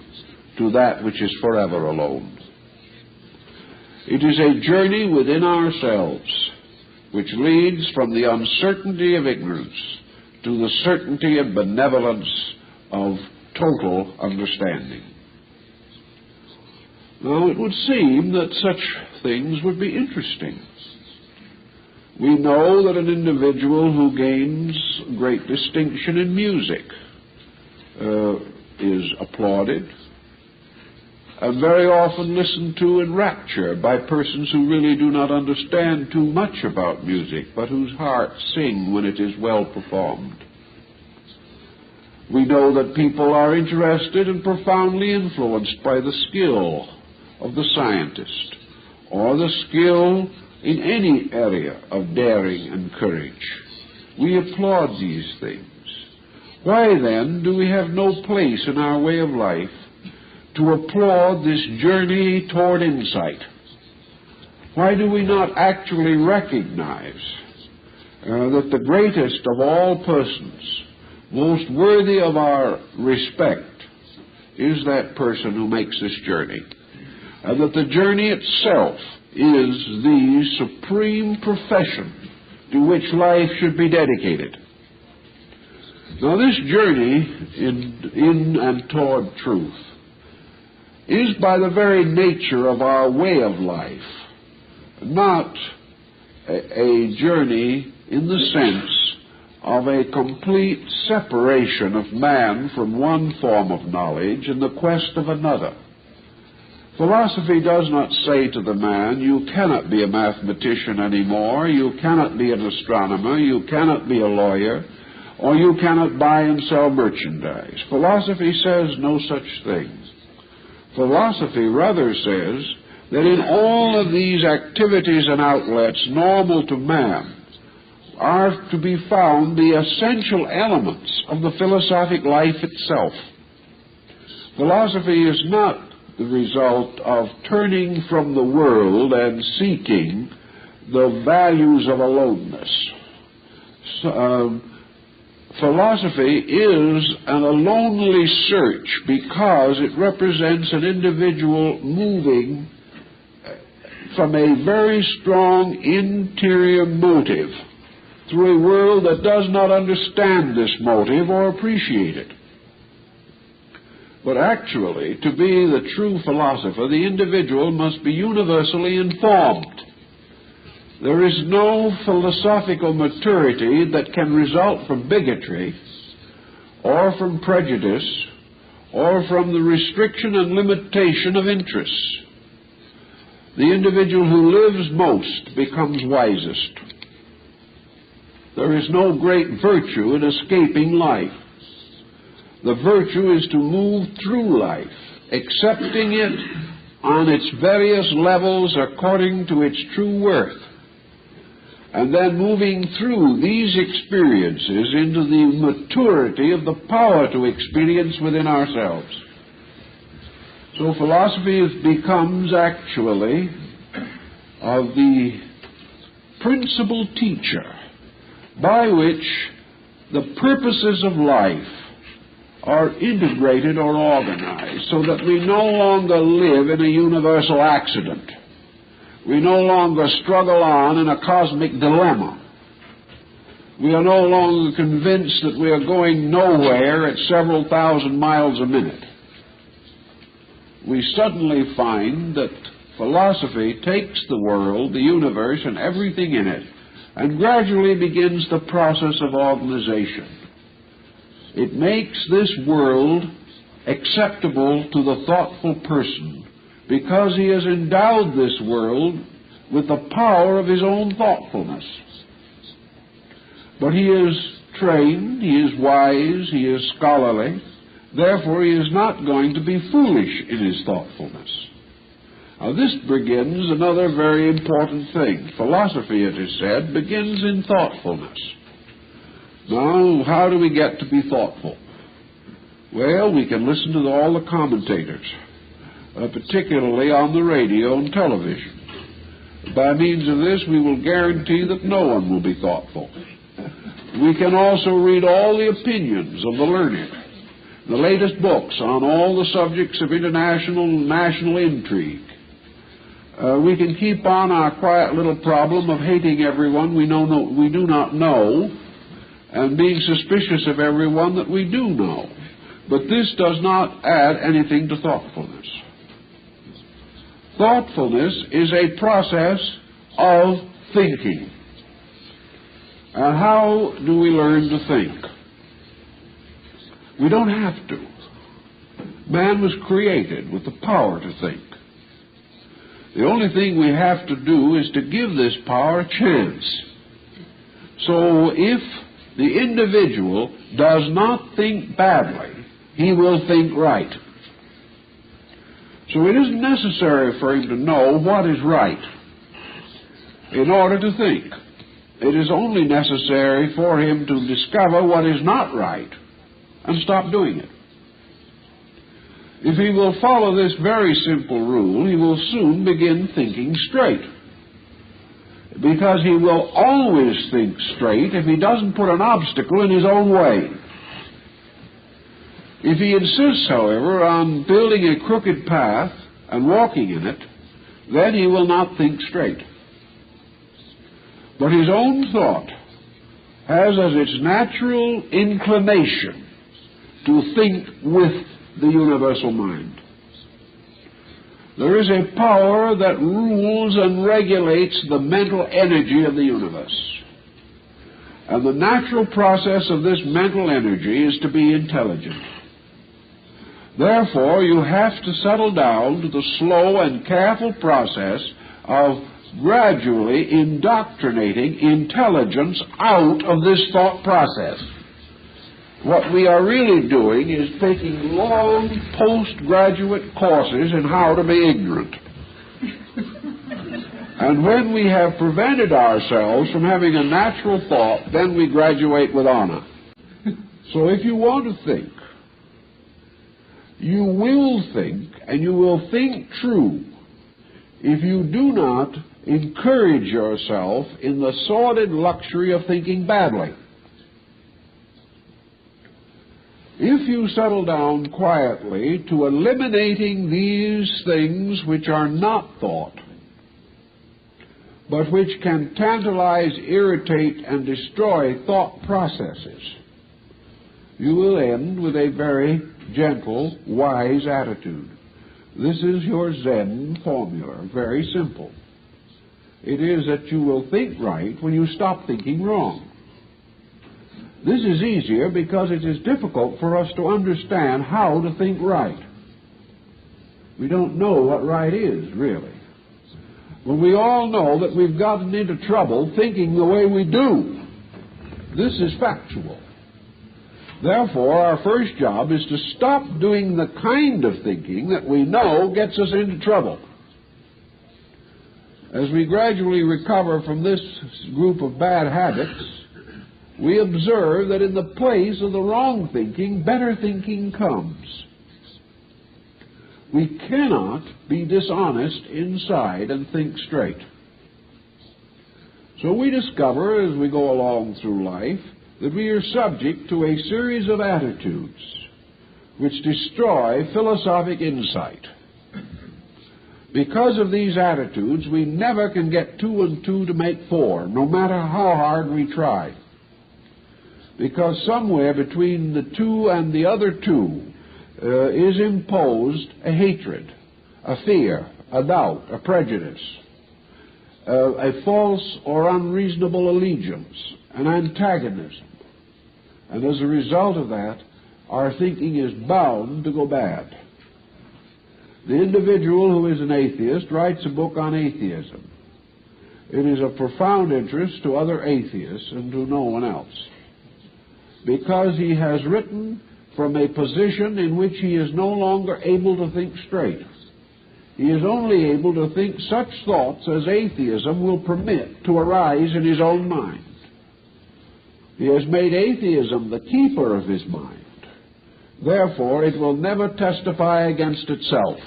to that which is forever alone. It is a journey within ourselves which leads from the uncertainty of ignorance to the certainty and benevolence of total understanding. Now, it would seem that such things would be interesting. We know that an individual who gains great distinction in music is applauded and very often listened to in rapture by persons who really do not understand too much about music, but whose hearts sing when it is well performed. We know that people are interested and profoundly influenced by the skill of the scientist or the skill in any area of daring and courage. We applaud these things. Why then do we have no place in our way of life to applaud this journey toward insight? Why do we not actually recognize that the greatest of all persons, most worthy of our respect, is that person who makes this journey? And that the journey itself is the supreme profession to which life should be dedicated. Now, this journey in and toward truth is by the very nature of our way of life not a journey in the sense of a complete separation of man from one form of knowledge in the quest of another. Philosophy does not say to the man, you cannot be a mathematician anymore, you cannot be an astronomer, you cannot be a lawyer, or you cannot buy and sell merchandise. Philosophy says no such thing. Philosophy rather says that in all of these activities and outlets normal to man are to be found the essential elements of the philosophic life itself. Philosophy is not the result of turning from the world and seeking the values of aloneness. Philosophy is a lonely search because it represents an individual moving from a very strong interior motive through a world that does not understand this motive or appreciate it. But actually, to be the true philosopher, the individual must be universally informed. There is no philosophical maturity that can result from bigotry or from prejudice or from the restriction and limitation of interests. The individual who lives most becomes wisest. There is no great virtue in escaping life. The virtue is to move through life, accepting it on its various levels according to its true worth, and then moving through these experiences into the maturity of the power to experience within ourselves. So philosophy becomes actually of the principal teacher by which the purposes of life are integrated or organized, so that we no longer live in a universal accident. We no longer struggle on in a cosmic dilemma. We are no longer convinced that we are going nowhere at several thousand miles a minute. We suddenly find that philosophy takes the world, the universe, and everything in it, and gradually begins the process of organization. It makes this world acceptable to the thoughtful person because he has endowed this world with the power of his own thoughtfulness. But he is trained, he is wise, he is scholarly, therefore he is not going to be foolish in his thoughtfulness. Now this begins another very important thing. Philosophy, it is said, begins in thoughtfulness. Now, how do we get to be thoughtful? Well, we can listen to all the commentators, particularly on the radio and television. By means of this, we will guarantee that no one will be thoughtful. We can also read all the opinions of the learned, the latest books on all the subjects of international and national intrigue. We can keep on our quiet little problem of hating everyone we do not know, and being suspicious of everyone that we do know. But this does not add anything to thoughtfulness. Thoughtfulness is a process of thinking. And how do we learn to think? We don't have to. Man was created with the power to think. The only thing we have to do is to give this power a chance. So if the individual does not think badly, he will think right. So it isn't necessary for him to know what is right in order to think. It is only necessary for him to discover what is not right and stop doing it. If he will follow this very simple rule, he will soon begin thinking straight. Because he will always think straight if he doesn't put an obstacle in his own way. If he insists, however, on building a crooked path and walking in it, then he will not think straight. But his own thought has as its natural inclination to think with the universal mind. There is a power that rules and regulates the mental energy of the universe. And the natural process of this mental energy is to be intelligent. Therefore, you have to settle down to the slow and careful process of gradually indoctrinating intelligence out of this thought process. What we are really doing is taking long postgraduate courses in how to be ignorant. And when we have prevented ourselves from having a natural thought, then we graduate with honor. So if you want to think, you will think, and you will think true, if you do not encourage yourself in the sordid luxury of thinking badly. If you settle down quietly to eliminating these things which are not thought, but which can tantalize, irritate, and destroy thought processes, you will end with a very gentle, wise attitude. This is your Zen formula, very simple. It is that you will think right when you stop thinking wrong. This is easier because it is difficult for us to understand how to think right. We don't know what right is, really. But we all know that we've gotten into trouble thinking the way we do. This is factual. Therefore, our first job is to stop doing the kind of thinking that we know gets us into trouble. As we gradually recover from this group of bad habits, we observe that in the place of the wrong thinking, better thinking comes. We cannot be dishonest inside and think straight. So we discover as we go along through life that we are subject to a series of attitudes which destroy philosophic insight. Because of these attitudes, we never can get 2 and 2 to make 4, no matter how hard we try. Because somewhere between the 2 and the other 2 is imposed a hatred, a fear, a doubt, a prejudice, a false or unreasonable allegiance, an antagonism. And as a result of that, our thinking is bound to go bad. The individual who is an atheist writes a book on atheism. It is of profound interest to other atheists and to no one else, because he has written from a position in which he is no longer able to think straight. He is only able to think such thoughts as atheism will permit to arise in his own mind. He has made atheism the keeper of his mind. Therefore, it will never testify against itself.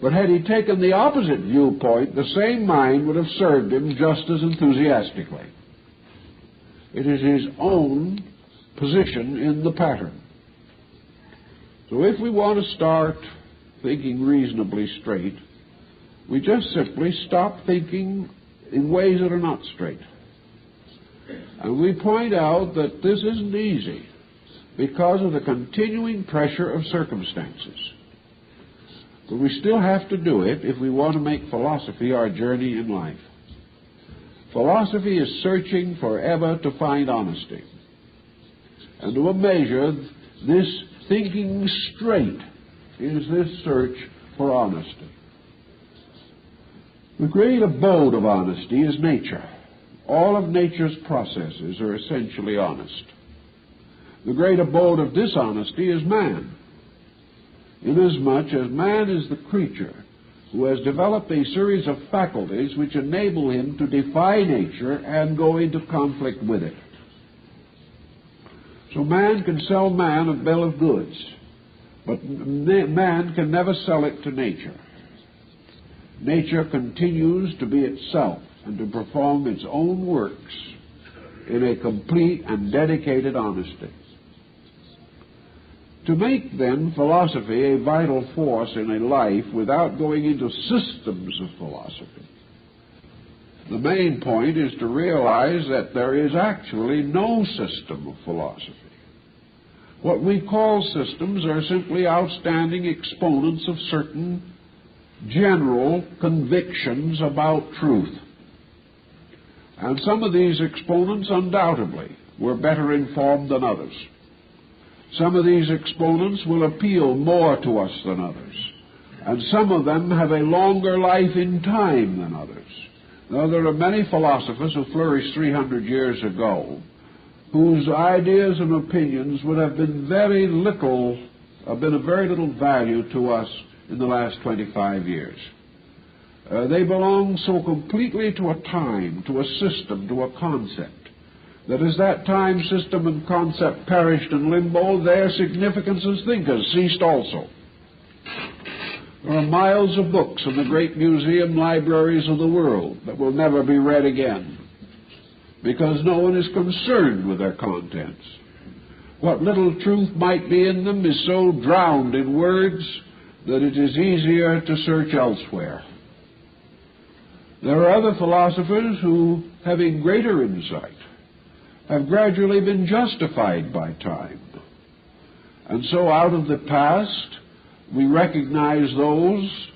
But had he taken the opposite viewpoint, the same mind would have served him just as enthusiastically. It is his own position in the pattern. So if we want to start thinking reasonably straight, we just simply stop thinking in ways that are not straight. And we point out that this isn't easy because of the continuing pressure of circumstances. But we still have to do it if we want to make philosophy our journey in life. Philosophy is searching forever to find honesty. And to a measure, this thinking straight is this search for honesty. The great abode of honesty is nature. All of nature's processes are essentially honest. The great abode of dishonesty is man, inasmuch as man is the creature who has developed a series of faculties which enable him to defy nature and go into conflict with it. So man can sell man a bill of goods, but man can never sell it to nature. Nature continues to be itself and to perform its own works in a complete and dedicated honesty. To make, then, philosophy a vital force in a life without going into systems of philosophy, the main point is to realize that there is actually no system of philosophy. What we call systems are simply outstanding exponents of certain general convictions about truth. And some of these exponents undoubtedly were better informed than others. Some of these exponents will appeal more to us than others, and some of them have a longer life in time than others. Now, there are many philosophers who flourished 300 years ago whose ideas and opinions would have been of very little value to us in the last 25 years. They belong so completely to a time, to a system, to a concept, that as that time, system, and concept perished in limbo, their significance as thinkers ceased also. There are miles of books in the great museum libraries of the world that will never be read again, because no one is concerned with their contents. What little truth might be in them is so drowned in words that it is easier to search elsewhere. There are other philosophers who, having greater insight, have gradually been justified by time. And so out of the past, we recognize those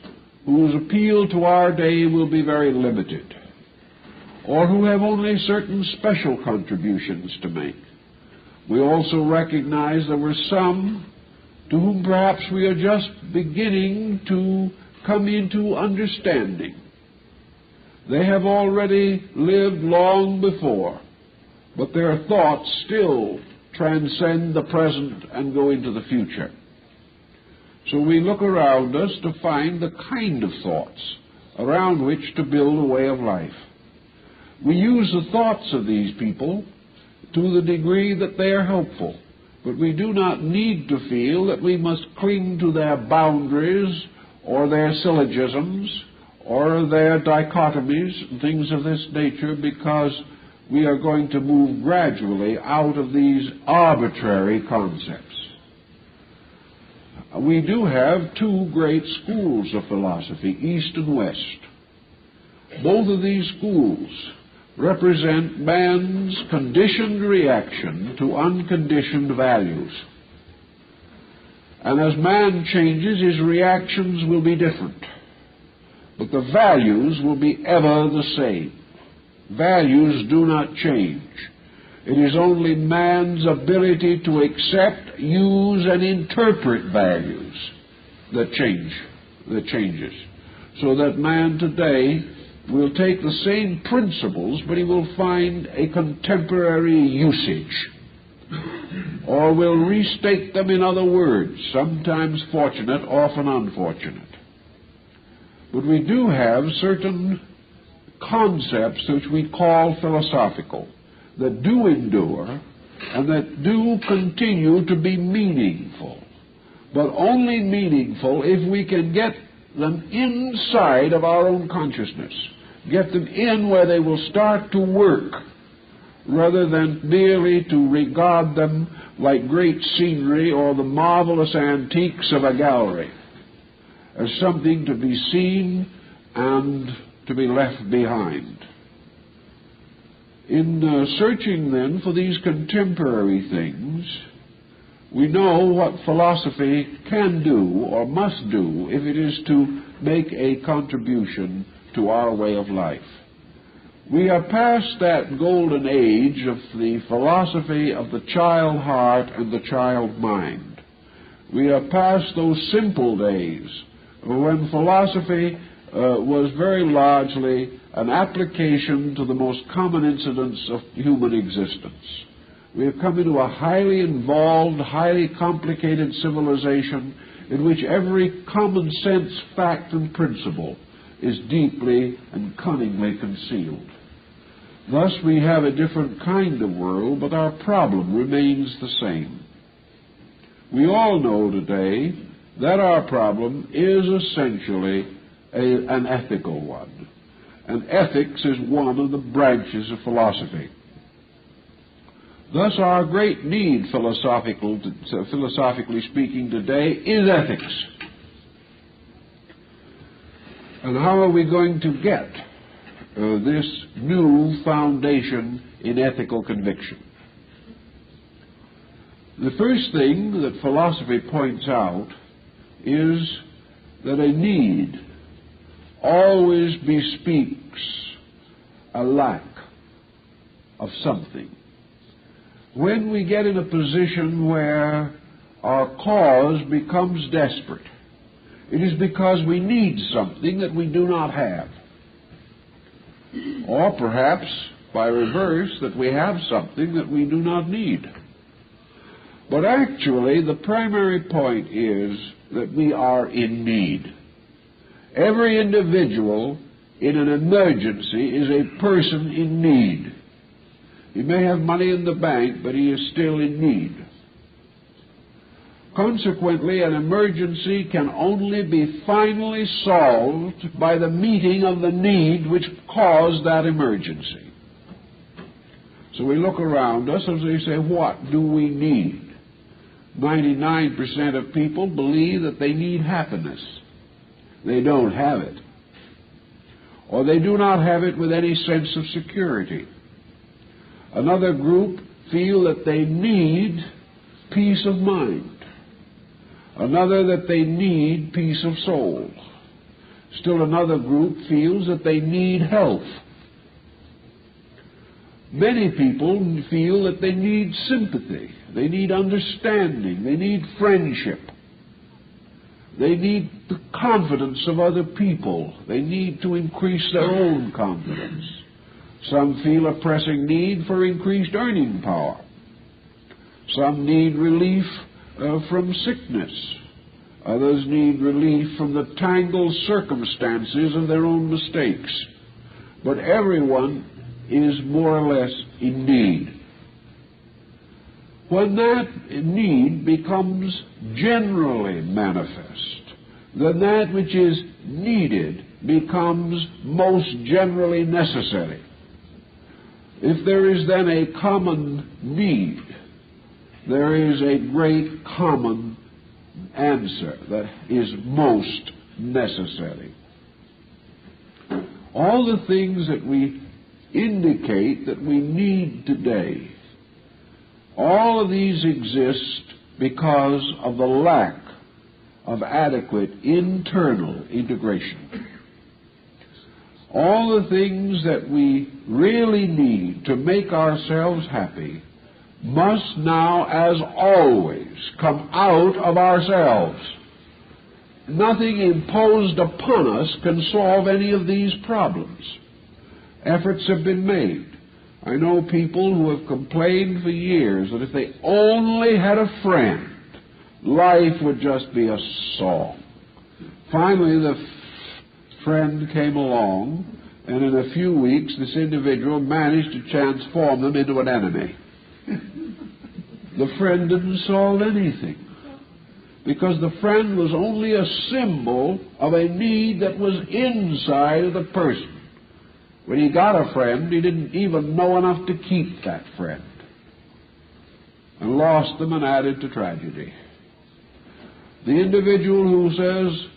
whose appeal to our day will be very limited, or who have only certain special contributions to make. We also recognize there were some to whom perhaps we are just beginning to come into understanding. They have already lived long before, but their thoughts still transcend the present and go into the future. So we look around us to find the kind of thoughts around which to build a way of life. We use the thoughts of these people to the degree that they are helpful, but we do not need to feel that we must cling to their boundaries or their syllogisms or their dichotomies and things of this nature, because we are going to move gradually out of these arbitrary concepts. We do have two great schools of philosophy, East and West. Both of these schools represent man's conditioned reaction to unconditioned values. And as man changes, his reactions will be different. But the values will be ever the same. Values do not change. It is only man's ability to accept, use, and interpret values that changes. So that man today will take the same principles, but he will find a contemporary usage, or will restate them in other words, sometimes fortunate, often unfortunate. But we do have certain concepts which we call philosophical, that do endure and that do continue to be meaningful, but only meaningful if we can get them inside of our own consciousness, get them in where they will start to work, rather than merely to regard them like great scenery or the marvelous antiques of a gallery, as something to be seen and to be left behind. In searching then for these contemporary things, we know what philosophy can do or must do if it is to make a contribution to our way of life. We are past that golden age of the philosophy of the child heart and the child mind. We are past those simple days when philosophy was very largely an application to the most common incidents of human existence. We have come into a highly involved, highly complicated civilization in which every common sense fact and principle is deeply and cunningly concealed. Thus we have a different kind of world, but our problem remains the same. We all know today that our problem is essentially an ethical one. And ethics is one of the branches of philosophy. Thus our great need, philosophically speaking, today is ethics. And how are we going to get this new foundation in ethical conviction? The first thing that philosophy points out is that a need always bespeaks a lack of something. When we get in a position where our cause becomes desperate, it is because we need something that we do not have. Or perhaps, by reverse, that we have something that we do not need. But actually, the primary point is that we are in need. Every individual in an emergency is a person in need. He may have money in the bank, but he is still in need. Consequently, an emergency can only be finally solved by the meeting of the need which caused that emergency. So we look around us and we say, what do we need? 99% of people believe that they need happiness. They don't have it. or they do not have it with any sense of security. Another group feel that they need peace of mind. Another that they need peace of soul. Still another group feels that they need health. Many people feel that they need sympathy, they need understanding, they need friendship. They need the confidence of other people. They need to increase their own confidence. Some feel a pressing need for increased earning power. Some need relief from sickness. Others need relief from the tangled circumstances of their own mistakes. But everyone is more or less in need. When that need becomes generally manifest, then that which is needed becomes most generally necessary. If there is then a common need, there is a great common answer that is most necessary. All the things that we indicate that we need today, all of these exist because of the lack of adequate internal integration. All the things that we really need to make ourselves happy must now, as always, come out of ourselves. Nothing imposed upon us can solve any of these problems. Efforts have been made. I know people who have complained for years that if they only had a friend, life would just be a song. Finally, the friend came along, and in a few weeks, this individual managed to transform them into an enemy. The friend didn't solve anything, because the friend was only a symbol of a need that was inside of the person. When he got a friend, he didn't even know enough to keep that friend, and lost them and added to tragedy. The individual who says,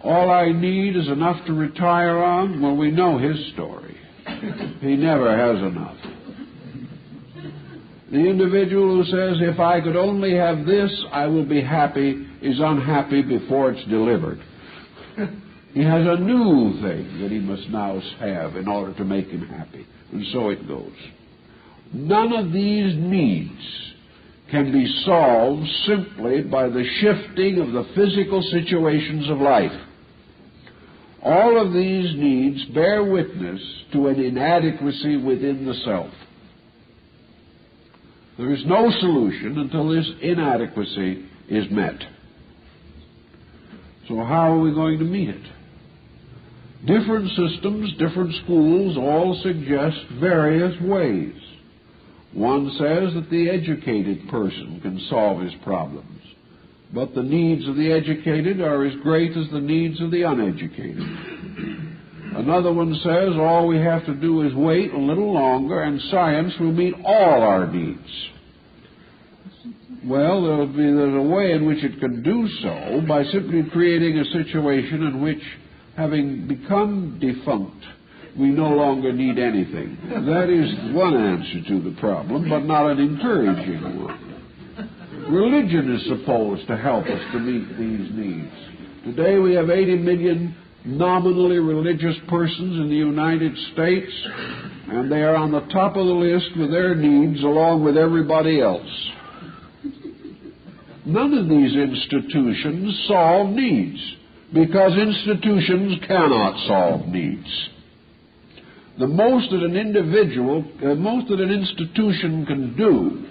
all I need is enough to retire on, well, we know his story. He never has enough. The individual who says, if I could only have this, I will be happy, is unhappy before it's delivered. He has a new thing that he must now have in order to make him happy. And so it goes. None of these needs can be solved simply by the shifting of the physical situations of life. All of these needs bear witness to an inadequacy within the self. There is no solution until this inadequacy is met. So how are we going to meet it? Different systems, different schools all suggest various ways. One says that the educated person can solve his problems, but the needs of the educated are as great as the needs of the uneducated. Another one says all we have to do is wait a little longer and science will meet all our needs. Well, there's a way in which it can do so by simply creating a situation in which, having become defunct, we no longer need anything. That is one answer to the problem, but not an encouraging one. Religion is supposed to help us to meet these needs. Today we have 80 million nominally religious persons in the United States, and they are on the top of the list with their needs along with everybody else. None of these institutions solve needs, because institutions cannot solve needs. The most that an institution can do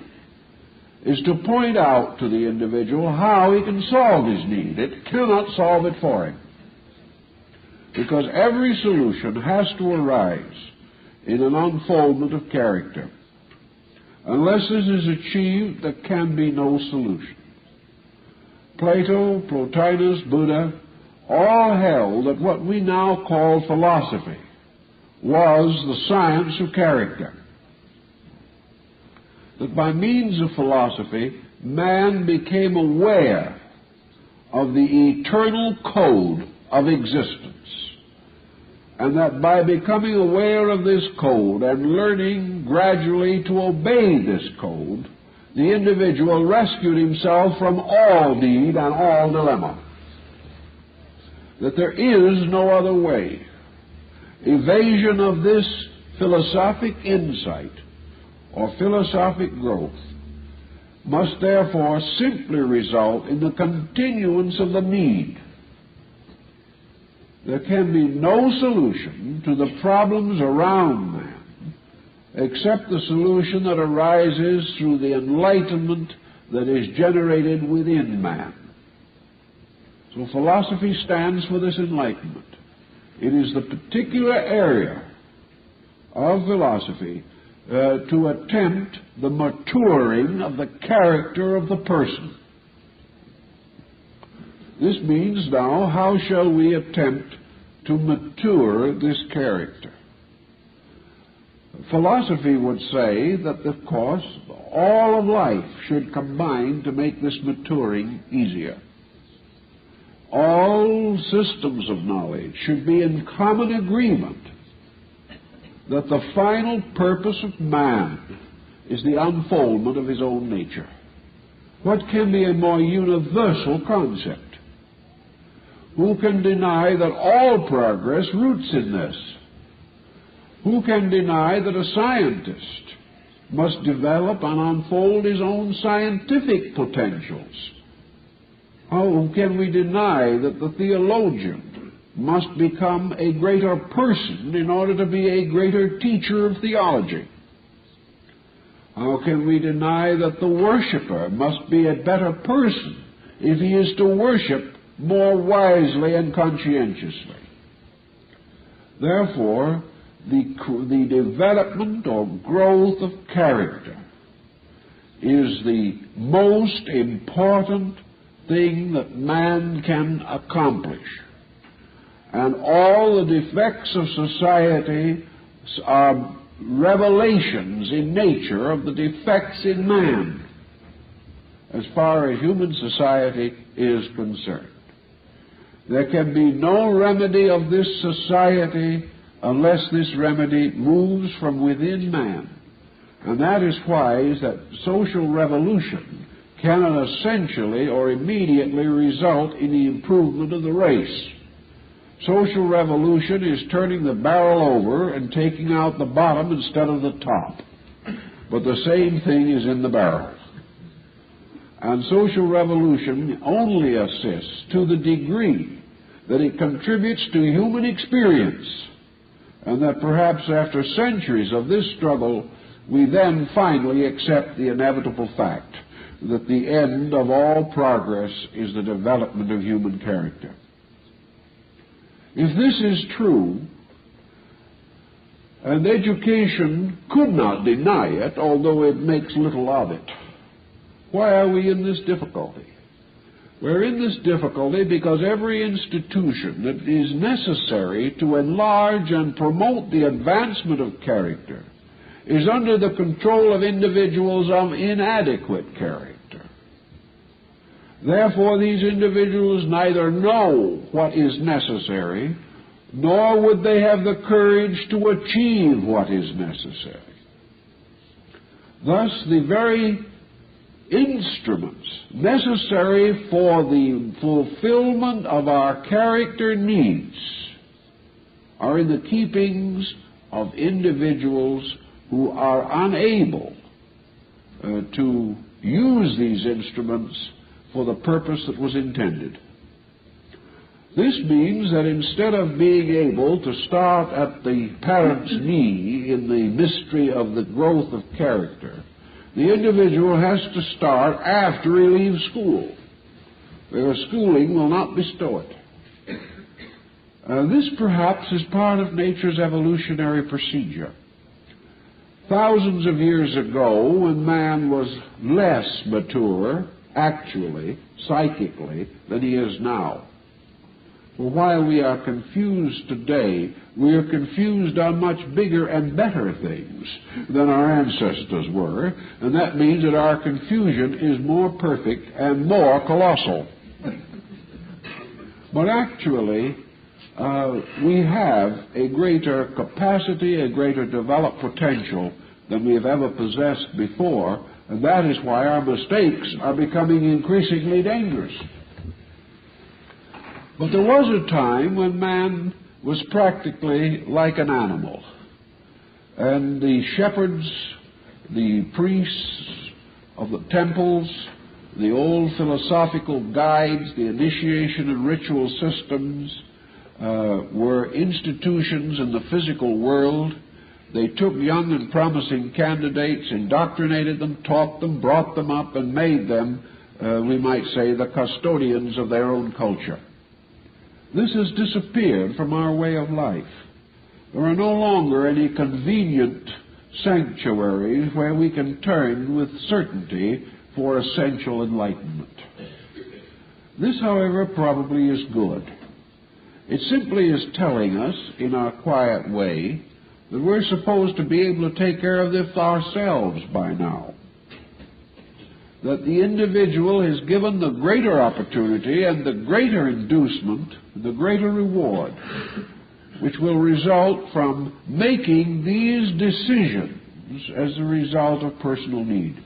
is to point out to the individual how he can solve his need. It cannot solve it for him, because every solution has to arise in an unfoldment of character. Unless this is achieved, there can be no solution. Plato, Plotinus, Buddha, all held that what we now call philosophy was the science of character. That by means of philosophy, man became aware of the eternal code of existence. and that by becoming aware of this code and learning gradually to obey this code, the individual rescued himself from all need and all dilemma. That there is no other way. Evasion of this philosophic insight or philosophic growth must therefore simply result in the continuance of the need. There can be no solution to the problems around man except the solution that arises through the enlightenment that is generated within man. So philosophy stands for this enlightenment. It is the particular area of philosophy to attempt the maturing of the character of the person. This means now, how shall we attempt to mature this character? Philosophy would say that, of course, all of life should combine to make this maturing easier. All systems of knowledge should be in common agreement that the final purpose of man is the unfoldment of his own nature. What can be a more universal concept? Who can deny that all progress roots in this? Who can deny that a scientist must develop and unfold his own scientific potentials? How can we deny that the theologian must become a greater person in order to be a greater teacher of theology? How can we deny that the worshiper must be a better person if he is to worship more wisely and conscientiously? Therefore, the development or growth of character is the most important thing that man can accomplish. And all the defects of society are revelations in nature of the defects in man, as far as human society is concerned. There can be no remedy of this society unless this remedy moves from within man. And that is why that social revolution cannot essentially or immediately result in the improvement of the race. Social revolution is turning the barrel over and taking out the bottom instead of the top. But the same thing is in the barrel. And social revolution only assists to the degree that it contributes to human experience, and that perhaps after centuries of this struggle, we then finally accept the inevitable fact that the end of all progress is the development of human character. If this is true, and education could not deny it, although it makes little of it, why are we in this difficulty? We're in this difficulty because every institution that is necessary to enlarge and promote the advancement of character is under the control of individuals of inadequate character. Therefore, these individuals neither know what is necessary, nor would they have the courage to achieve what is necessary. Thus, the very instruments necessary for the fulfillment of our character needs are in the keepings of individuals who are unable to use these instruments for the purpose that was intended. This means that instead of being able to start at the parent's knee in the mystery of the growth of character, the individual has to start after he leaves school, where schooling will not bestow it. This perhaps is part of nature's evolutionary procedure. Thousands of years ago, when man was less mature, actually, psychically, than he is now. Well, while we are confused today, we are confused on much bigger and better things than our ancestors were, and that means that our confusion is more perfect and more colossal. But actually, we have a greater capacity, a greater developed potential than we have ever possessed before, and that is why our mistakes are becoming increasingly dangerous. But there was a time when man was practically like an animal, and the shepherds, the priests of the temples, the old philosophical guides, the initiation and ritual systems were institutions in the physical world. They took young and promising candidates, indoctrinated them, taught them, brought them up, and made them, we might say, the custodians of their own culture. This has disappeared from our way of life. There are no longer any convenient sanctuaries where we can turn with certainty for essential enlightenment. This, however, probably is good. It simply is telling us, in our quiet way, that we're supposed to be able to take care of this ourselves by now. That the individual is given the greater opportunity and the greater inducement, the greater reward, which will result from making these decisions as a result of personal need.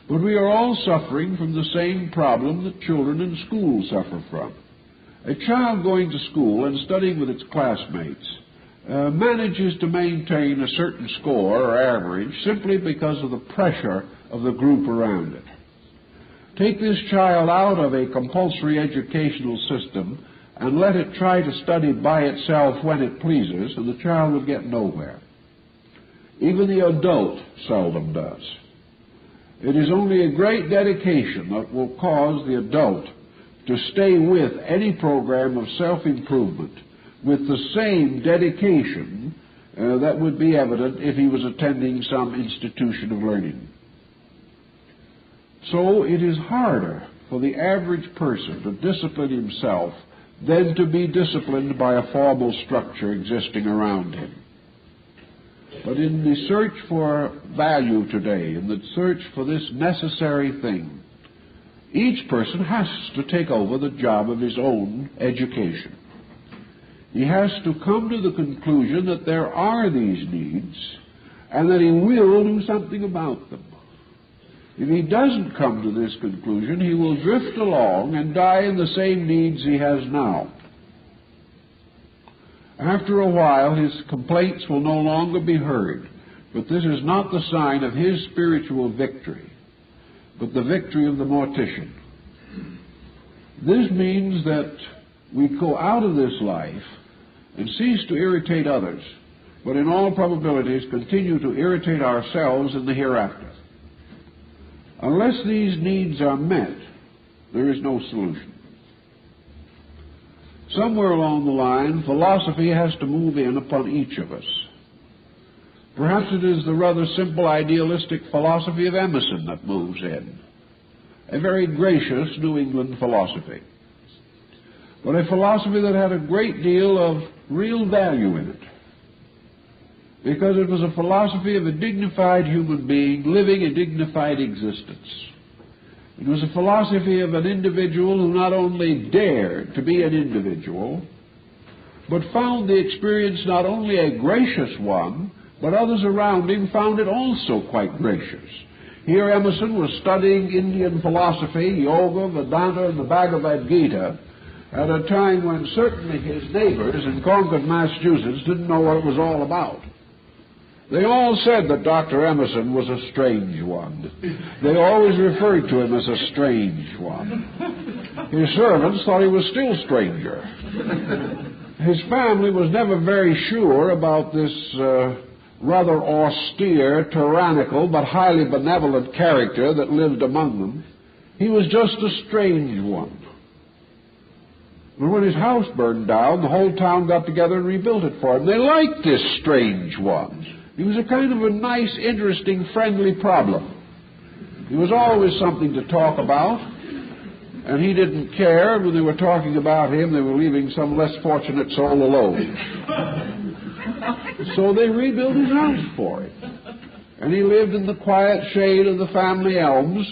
But we are all suffering from the same problem that children in school suffer from. A child going to school and studying with its classmates manages to maintain a certain score or average simply because of the pressure of the group around it. Take this child out of a compulsory educational system and let it try to study by itself when it pleases, and the child will get nowhere. Even the adult seldom does. It is only a great dedication that will cause the adult to stay with any program of self-improvement with the same dedication that would be evident if he was attending some institution of learning. So it is harder for the average person to discipline himself than to be disciplined by a formal structure existing around him. But in the search for value today, in the search for this necessary thing, each person has to take over the job of his own education. He has to come to the conclusion that there are these needs and that he will do something about them. If he doesn't come to this conclusion, he will drift along and die in the same needs he has now. After a while, his complaints will no longer be heard, but this is not the sign of his spiritual victory, but the victory of the mortician. This means that we go out of this life and cease to irritate others, but in all probabilities continue to irritate ourselves in the hereafter. Unless these needs are met, there is no solution. Somewhere along the line, philosophy has to move in upon each of us. Perhaps it is the rather simple idealistic philosophy of Emerson that moves in, a very gracious New England philosophy, but a philosophy that had a great deal of real value in it, because it was a philosophy of a dignified human being living a dignified existence. It was a philosophy of an individual who not only dared to be an individual, but found the experience not only a gracious one, but others around him found it also quite gracious. Here Emerson was studying Indian philosophy, yoga, Vedanta, and the Bhagavad Gita, at a time when certainly his neighbors in Concord, Massachusetts, didn't know what it was all about. They all said that Dr. Emerson was a strange one. They always referred to him as a strange one. His servants thought he was still stranger. His family was never very sure about this rather austere, tyrannical, but highly benevolent character that lived among them. He was just a strange one. But when his house burned down, the whole town got together and rebuilt it for him. They liked this strange one. He was a kind of a nice, interesting, friendly problem. He was always something to talk about, and he didn't care. When they were talking about him, they were leaving some less fortunate soul alone. So they rebuilt his house for him. And he lived in the quiet shade of the family elms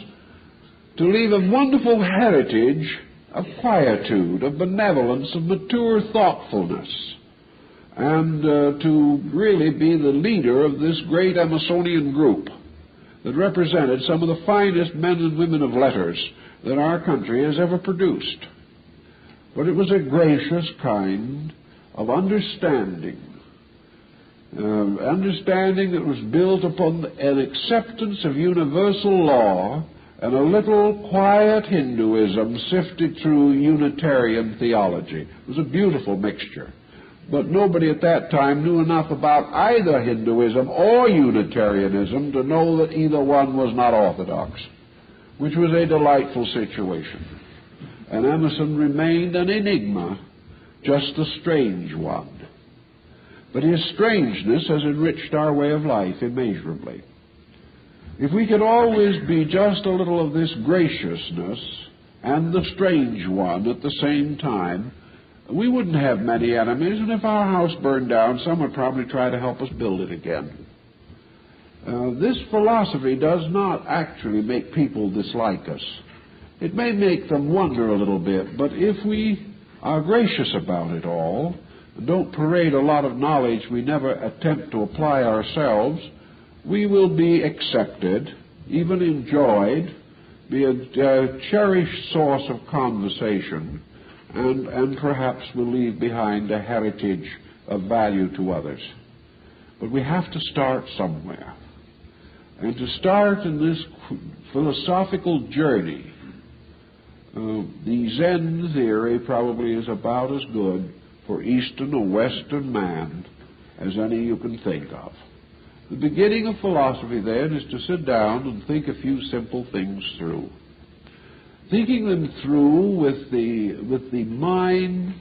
to leave a wonderful heritage of quietude, of benevolence, of mature thoughtfulness, and to really be the leader of this great Emersonian group that represented some of the finest men and women of letters that our country has ever produced. But it was a gracious kind of understanding that was built upon an acceptance of universal law and a little quiet Hinduism sifted through Unitarian theology. It was a beautiful mixture. But nobody at that time knew enough about either Hinduism or Unitarianism to know that either one was not orthodox, which was a delightful situation. And Emerson remained an enigma, just a strange one. But his strangeness has enriched our way of life immeasurably. If we could always be just a little of this graciousness and the strange one at the same time, we wouldn't have many enemies, and if our house burned down, some would probably try to help us build it again. This philosophy does not actually make people dislike us. It may make them wonder a little bit, but if we are gracious about it all, and don't parade a lot of knowledge we never attempt to apply ourselves, we will be accepted, even enjoyed, be a cherished source of conversation, and perhaps will leave behind a heritage of value to others. But we have to start somewhere. And to start in this philosophical journey, the Zen theory probably is about as good for Eastern or Western man as any you can think of. The beginning of philosophy, then, is to sit down and think a few simple things through. Thinking them through with the mind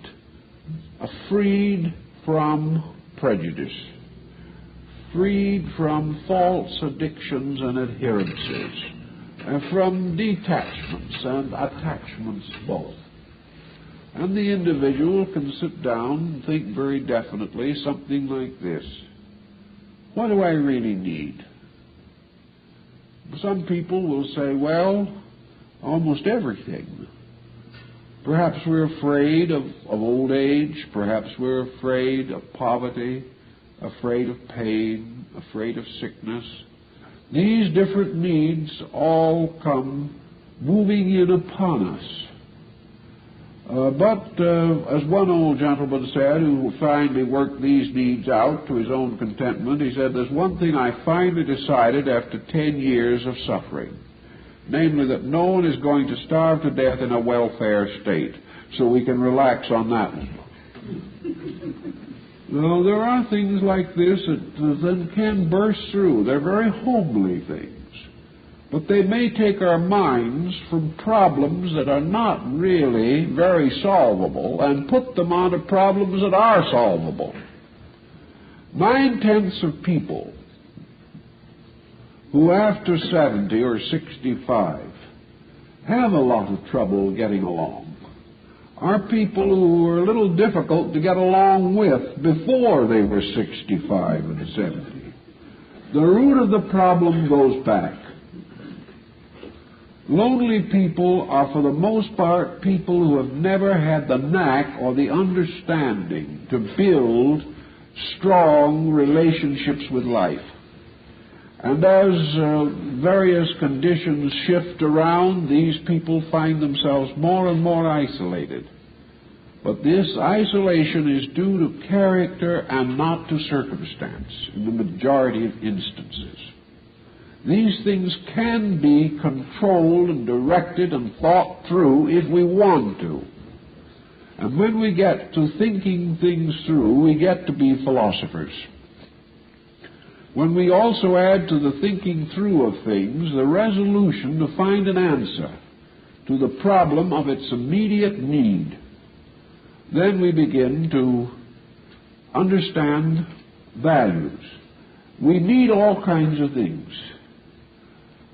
freed from prejudice, freed from false addictions and adherences, and from detachments and attachments both. And the individual can sit down and think very definitely something like this: what do I really need? Some people will say, well, almost everything. Perhaps we're afraid of old age, perhaps we're afraid of poverty, afraid of pain, afraid of sickness. These different needs all come moving in upon us. But as one old gentleman said, who finally worked these needs out to his own contentment, he said, there's one thing I finally decided after 10 years of suffering, namely that no one is going to starve to death in a welfare state, so we can relax on that one. No, there are things like this that then can burst through. They're very homely things. But they may take our minds from problems that are not really very solvable and put them onto problems that are solvable. 9/10 of people who after 70 or 65 have a lot of trouble getting along are people who were a little difficult to get along with before they were 65 and 70. The root of the problem goes back. Lonely people are, for the most part, people who have never had the knack or the understanding to build strong relationships with life. And as various conditions shift around, these people find themselves more and more isolated. But this isolation is due to character and not to circumstance in the majority of instances. These things can be controlled and directed and thought through if we want to. And when we get to thinking things through, we get to be philosophers. When we also add to the thinking through of things the resolution to find an answer to the problem of its immediate need, then we begin to understand values. We need all kinds of things.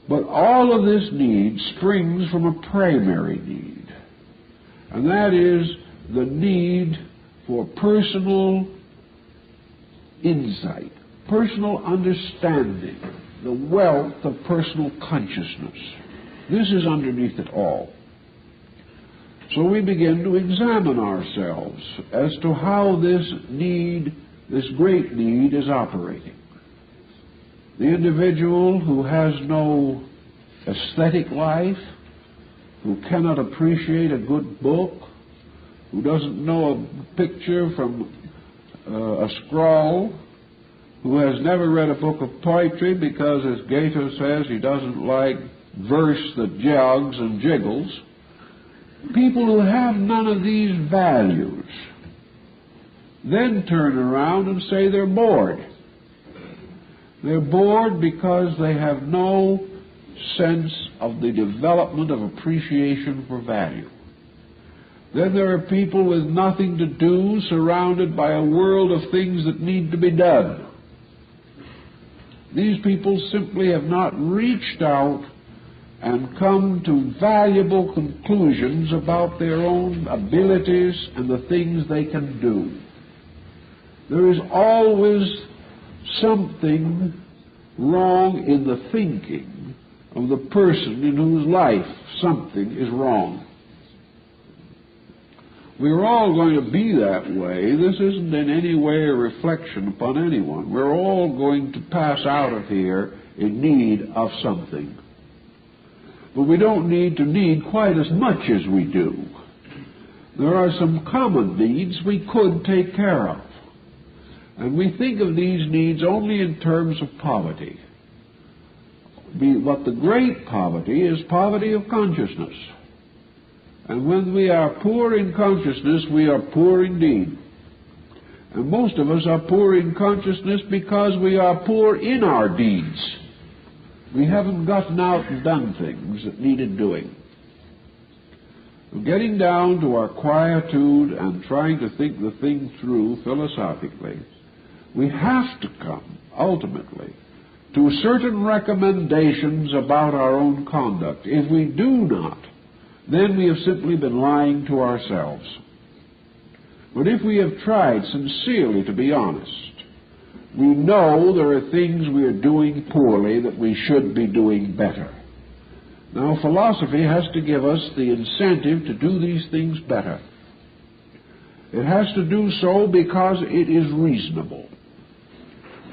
But all of this need springs from a primary need, and that is the need for personal insight, personal understanding, the wealth of personal consciousness. This is underneath it all. So we begin to examine ourselves as to how this need, this great need, is operating. The individual who has no aesthetic life, who cannot appreciate a good book, who doesn't know a picture from a scrawl, who has never read a book of poetry because, as Gator says, he doesn't like verse that jogs and jiggles. People who have none of these values then turn around and say they're bored. They're bored because they have no sense of the development of appreciation for value. Then there are people with nothing to do, surrounded by a world of things that need to be done. These people simply have not reached out and come to valuable conclusions about their own abilities and the things they can do. There is always something wrong in the thinking of the person in whose life something is wrong. We're all going to be that way. This isn't in any way a reflection upon anyone. We're all going to pass out of here in need of something. But we don't need to need quite as much as we do. There are some common needs we could take care of. And we think of these needs only in terms of poverty. But the great poverty is poverty of consciousness. And when we are poor in consciousness, we are poor indeed. And most of us are poor in consciousness because we are poor in our deeds. We haven't gotten out and done things that needed doing. Getting down to our quietude and trying to think the thing through philosophically, we have to come, ultimately, to certain recommendations about our own conduct. If we do not, then we have simply been lying to ourselves. But if we have tried sincerely to be honest, we know there are things we are doing poorly that we should be doing better. Now, philosophy has to give us the incentive to do these things better. It has to do so because it is reasonable.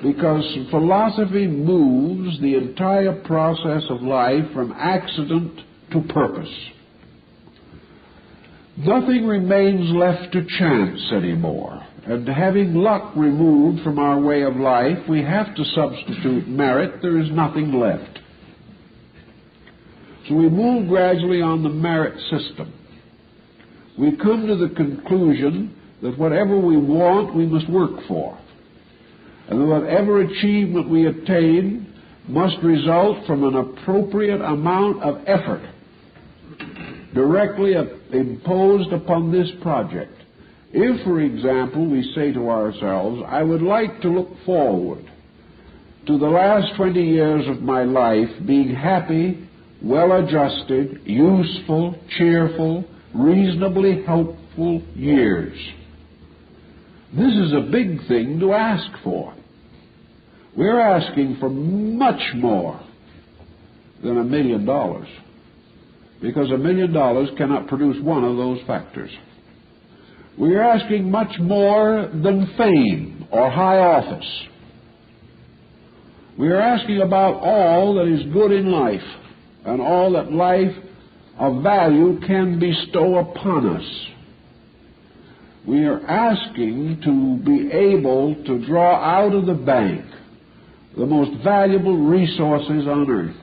Because philosophy moves the entire process of life from accident to purpose. Nothing remains left to chance anymore. And having luck removed from our way of life, we have to substitute merit. There is nothing left. So we move gradually on the merit system. We come to the conclusion that whatever we want, we must work for. And that whatever achievement we attain must result from an appropriate amount of effort directly imposed upon this project. If, for example, we say to ourselves, I would like to look forward to the last 20 years of my life being happy, well-adjusted, useful, cheerful, reasonably helpful years. This is a big thing to ask for. We're asking for much more than $1 million, because $1 million cannot produce one of those factors. We're asking much more than fame or high office. We're asking about all that is good in life and all that life of value can bestow upon us. We are asking to be able to draw out of the bank the most valuable resources on earth.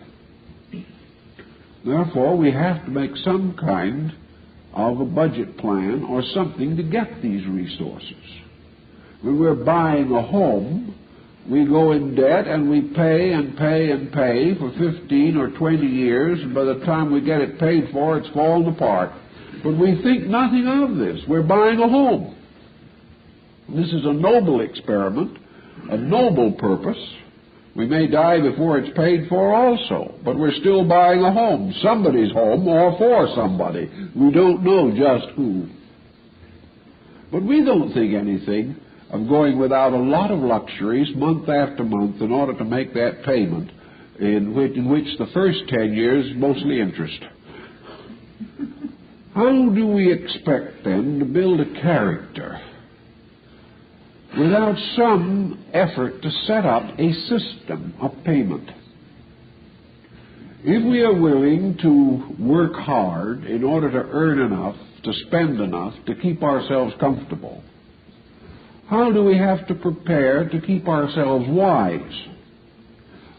Therefore, we have to make some kind of a budget plan or something to get these resources. When we're buying a home, we go in debt and we pay and pay and pay for 15 or 20 years, and by the time we get it paid for, it's fallen apart. But we think nothing of this. We're buying a home. This is a noble experiment, a noble purpose. We may die before it's paid for also, but we're still buying a home, somebody's home or for somebody. We don't know just who. But we don't think anything of going without a lot of luxuries month after month in order to make that payment, in which the first 10 years is mostly interest. How do we expect, then, to build a character without some effort to set up a system of payment? If we are willing to work hard in order to earn enough, to spend enough, to keep ourselves comfortable, how do we have to prepare to keep ourselves wise?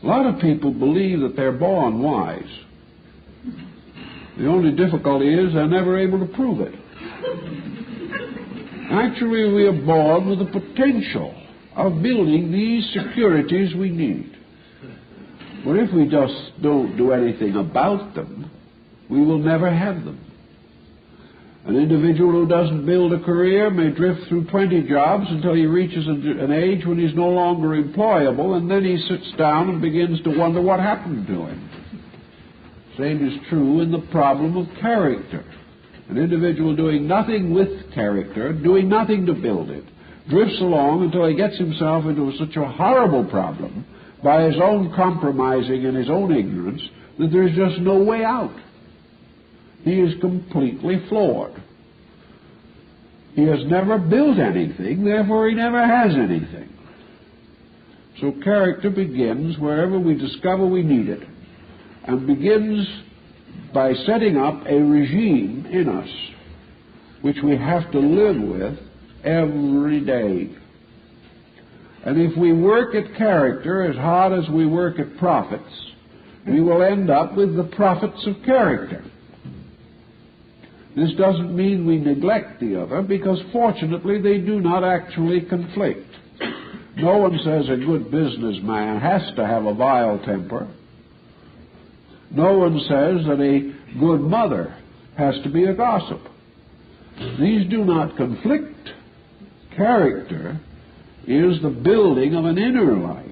A lot of people believe that they're born wise. The only difficulty is they're never able to prove it. Actually, we are born with the potential of building these securities we need. But if we just don't do anything about them, we will never have them. An individual who doesn't build a career may drift through 20 jobs until he reaches an age when he's no longer employable, and then he sits down and begins to wonder what happened to him. Same is true in the problem of character. An individual doing nothing with character, doing nothing to build it, drifts along until he gets himself into such a horrible problem by his own compromising and his own ignorance that there's just no way out. He is completely flawed. He has never built anything, therefore he never has anything. So character begins wherever we discover we need it, and begins by setting up a regime in us which we have to live with every day. And if we work at character as hard as we work at profits, we will end up with the profits of character. This doesn't mean we neglect the other, because fortunately they do not actually conflict. No one says a good businessman has to have a vile temper. No one says that a good mother has to be a gossip. These do not conflict. Character is the building of an inner life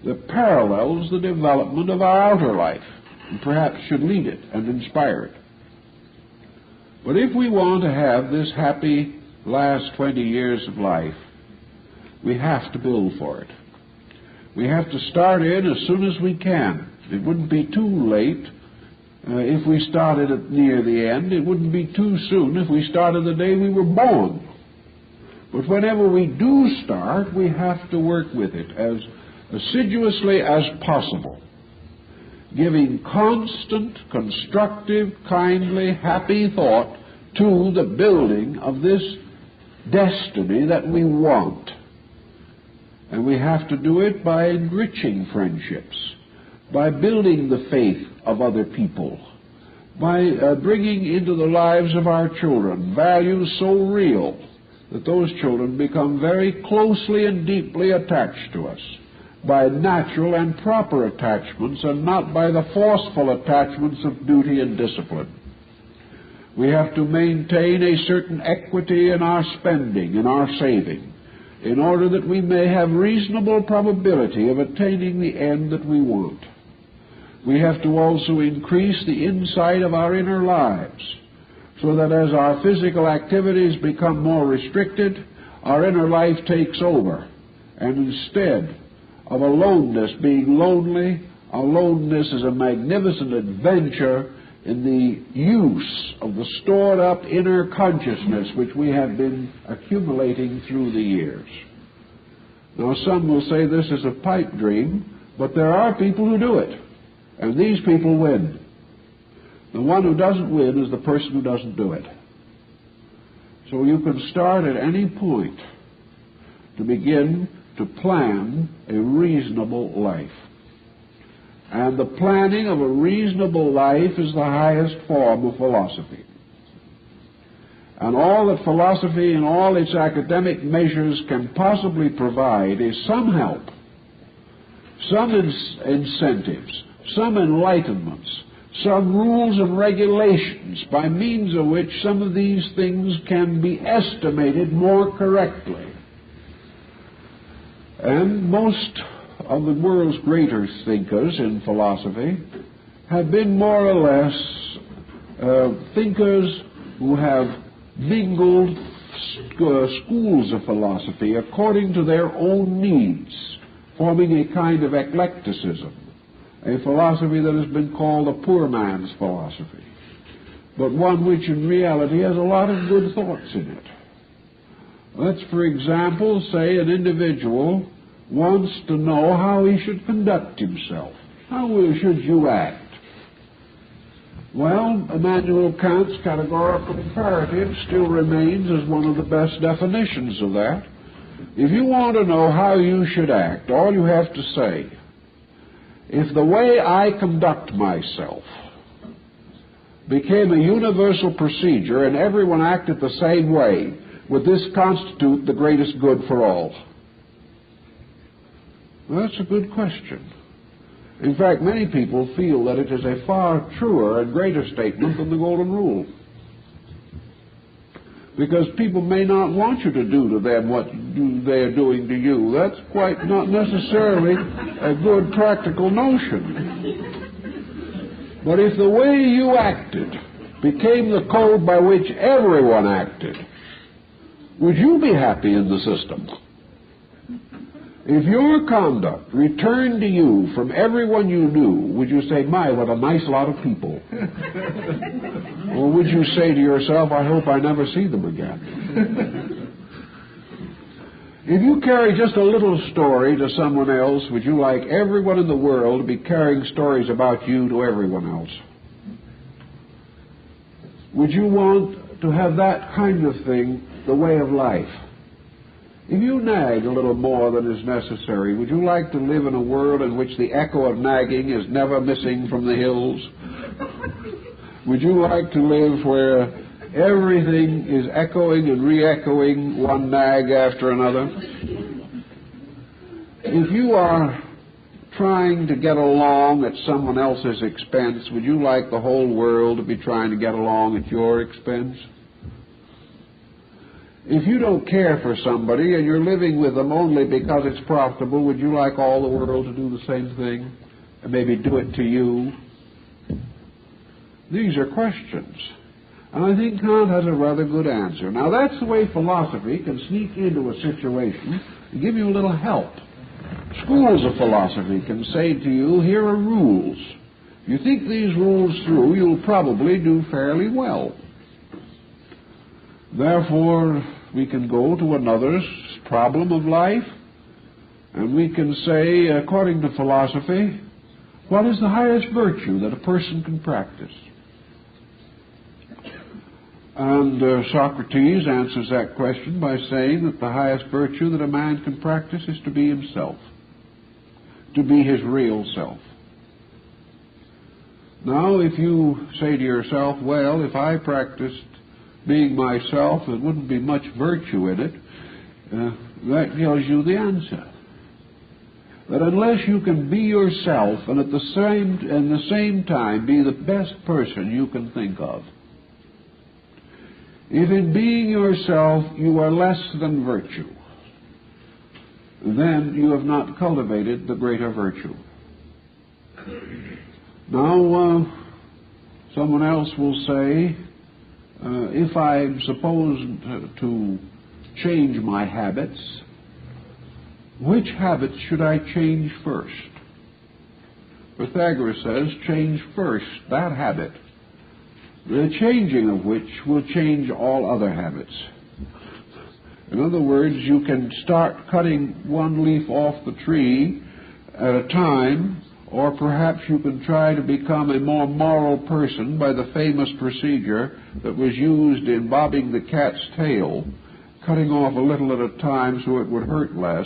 that parallels the development of our outer life, and perhaps should lead it and inspire it. But if we want to have this happy last 20 years of life, we have to build for it. We have to start in as soon as we can. It wouldn't be too late if we started it near the end. It wouldn't be too soon if we started the day we were born. But whenever we do start, we have to work with it as assiduously as possible, giving constant, constructive, kindly, happy thought to the building of this destiny that we want. And we have to do it by enriching friendships, by building the faith of other people, by bringing into the lives of our children values so real that those children become very closely and deeply attached to us, by natural and proper attachments, and not by the forceful attachments of duty and discipline. We have to maintain a certain equity in our spending, in our saving, in order that we may have reasonable probability of attaining the end that we want. We have to also increase the insight of our inner lives, so that as our physical activities become more restricted, our inner life takes over, and instead of aloneness being lonely, aloneness is a magnificent adventure in the use of the stored up inner consciousness which we have been accumulating through the years. Now some will say this is a pipe dream, but there are people who do it, and these people win. The one who doesn't win is the person who doesn't do it. So you can start at any point to begin to plan a reasonable life. And the planning of a reasonable life is the highest form of philosophy. And all that philosophy and all its academic measures can possibly provide is some help, some incentives, some enlightenments, some rules and regulations by means of which some of these things can be estimated more correctly. And most of the world's greater thinkers in philosophy have been more or less thinkers who have mingled schools of philosophy according to their own needs, forming a kind of eclecticism, a philosophy that has been called a poor man's philosophy. but one which in reality has a lot of good thoughts in it. Let's, for example, say an individual wants to know how he should conduct himself. How should you act? Well, Immanuel Kant's categorical imperative still remains as one of the best definitions of that. If you want to know how you should act, all you have to say, if the way I conduct myself became a universal procedure and everyone acted the same way, would this constitute the greatest good for all? Well, that's a good question. In fact, many people feel that it is a far truer and greater statement than the Golden Rule. Because people may not want you to do to them what they are doing to you. That's quite not necessarily a good practical notion. But if the way you acted became the code by which everyone acted, would you be happy in the system? If your conduct returned to you from everyone you knew, would you say, my, what a nice lot of people? Or would you say to yourself, I hope I never see them again? If you carry just a little story to someone else, would you like everyone in the world to be carrying stories about you to everyone else? Would you want to have that kind of thing the way of life? If you nag a little more than is necessary, would you like to live in a world in which the echo of nagging is never missing from the hills? Would you like to live where everything is echoing and re-echoing one nag after another? If you are trying to get along at someone else's expense, would you like the whole world to be trying to get along at your expense? If you don't care for somebody and you're living with them only because it's profitable, would you like all the world to do the same thing and maybe do it to you? These are questions. And I think Kant has a rather good answer. Now, that's the way philosophy can sneak into a situation and give you a little help. Schools of philosophy can say to you, here are rules. If you think these rules through, you'll probably do fairly well. Therefore, we can go to another problem of life, and we can say, according to philosophy, what is the highest virtue that a person can practice? And Socrates answers that question by saying that the highest virtue that a man can practice is to be himself, to be his real self. Now, if you say to yourself, well, if I practiced being myself, there wouldn't be much virtue in it, that tells you the answer. That unless you can be yourself and at the same time be the best person you can think of, if in being yourself you are less than virtue, then you have not cultivated the greater virtue. Now, someone else will say, if I'm supposed to change my habits, which habits should I change first? Pythagoras says, change first that habit, the changing of which will change all other habits. In other words, you can start cutting one leaf off the tree at a time, or perhaps you can try to become a more moral person by the famous procedure that was used in bobbing the cat's tail, cutting off a little at a time so it would hurt less.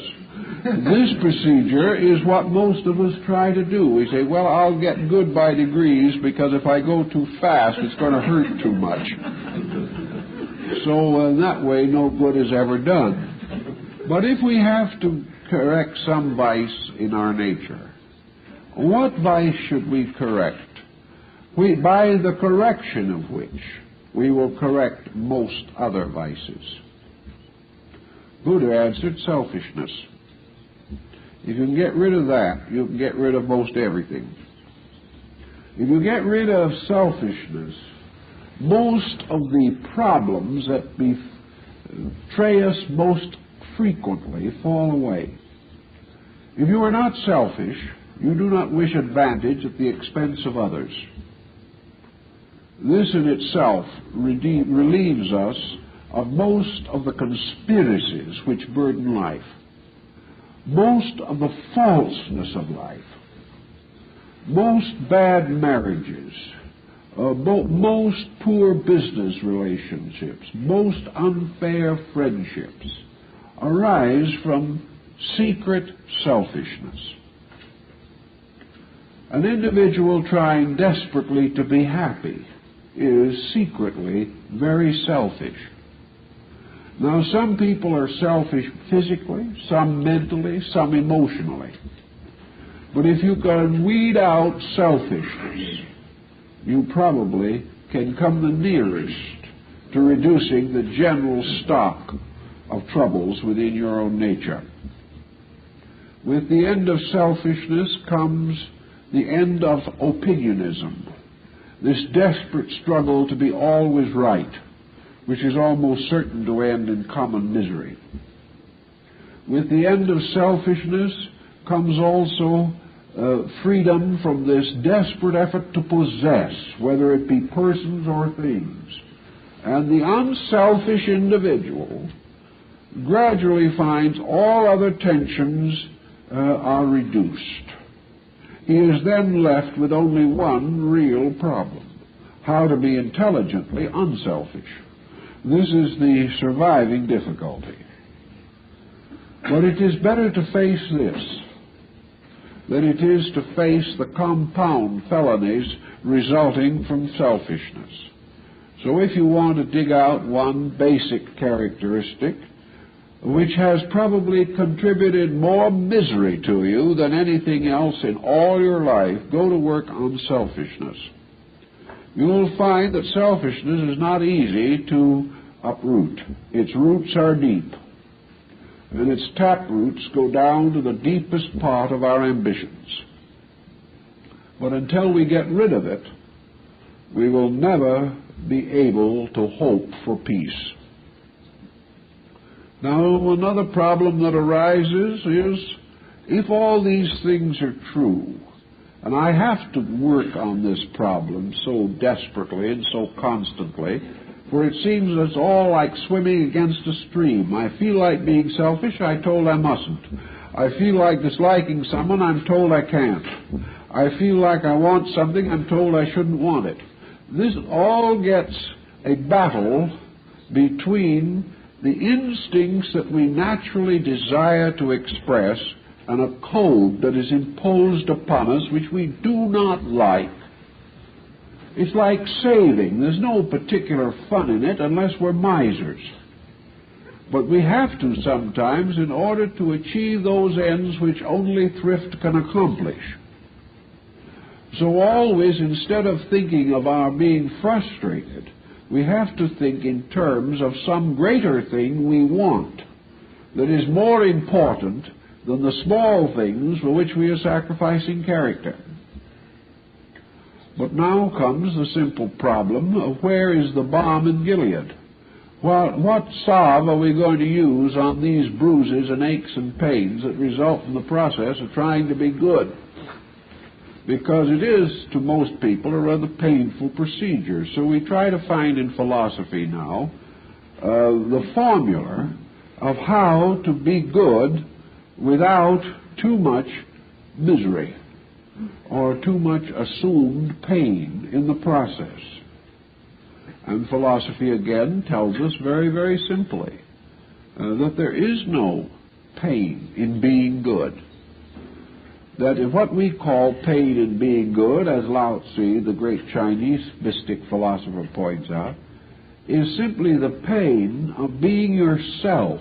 This procedure is what most of us try to do. We say, well, I'll get good by degrees because if I go too fast, it's going to hurt too much. So in that way, no good is ever done. But if we have to correct some vice in our nature, what vice should we correct? By the correction of which we will correct most other vices. Buddha answered, selfishness. If you can get rid of that, you can get rid of most everything. If you get rid of selfishness, most of the problems that betray us most frequently fall away. If you are not selfish, you do not wish advantage at the expense of others. This in itself relieves us of most of the conspiracies which burden life, most of the falseness of life, most bad marriages, most poor business relationships, most unfair friendships arise from secret selfishness. An individual trying desperately to be happy is secretly very selfish. Now, some people are selfish physically, some mentally, some emotionally. But if you can weed out selfishness, you probably can come the nearest to reducing the general stock of troubles within your own nature. With the end of selfishness comes the end of opinionism, this desperate struggle to be always right, which is almost certain to end in common misery. With the end of selfishness comes also freedom from this desperate effort to possess, whether it be persons or things. And the unselfish individual gradually finds all other tensions are reduced. He is then left with only one real problem: how to be intelligently unselfish. This is the surviving difficulty. But it is better to face this than it is to face the compound felonies resulting from selfishness. So if you want to dig out one basic characteristic which has probably contributed more misery to you than anything else in all your life, go to work on selfishness. You will find that selfishness is not easy to uproot. Its roots are deep, and its tap roots go down to the deepest part of our ambitions. But until we get rid of it, we will never be able to hope for peace. Now, another problem that arises is, if all these things are true, and I have to work on this problem so desperately and so constantly, for it seems it's all like swimming against a stream. I feel like being selfish, I'm told I mustn't. I feel like disliking someone, I'm told I can't. I feel like I want something, I'm told I shouldn't want it. This all gets a battle between the instincts that we naturally desire to express and a code that is imposed upon us which we do not like. It's like saving. There's no particular fun in it unless we're misers. But we have to sometimes in order to achieve those ends which only thrift can accomplish. So always, instead of thinking of our being frustrated, we have to think in terms of some greater thing we want that is more important than the small things for which we are sacrificing character. But now comes the simple problem of where is the balm in Gilead? What salve are we going to use on these bruises and aches and pains that result from the process of trying to be good? Because it is, to most people, a rather painful procedure. So we try to find in philosophy now the formula of how to be good without too much misery or too much assumed pain in the process. And philosophy again tells us very, very simply that there is no pain in being good. That what we call pain in being good, as Lao Tzu, the great Chinese mystic philosopher, points out, is simply the pain of being yourself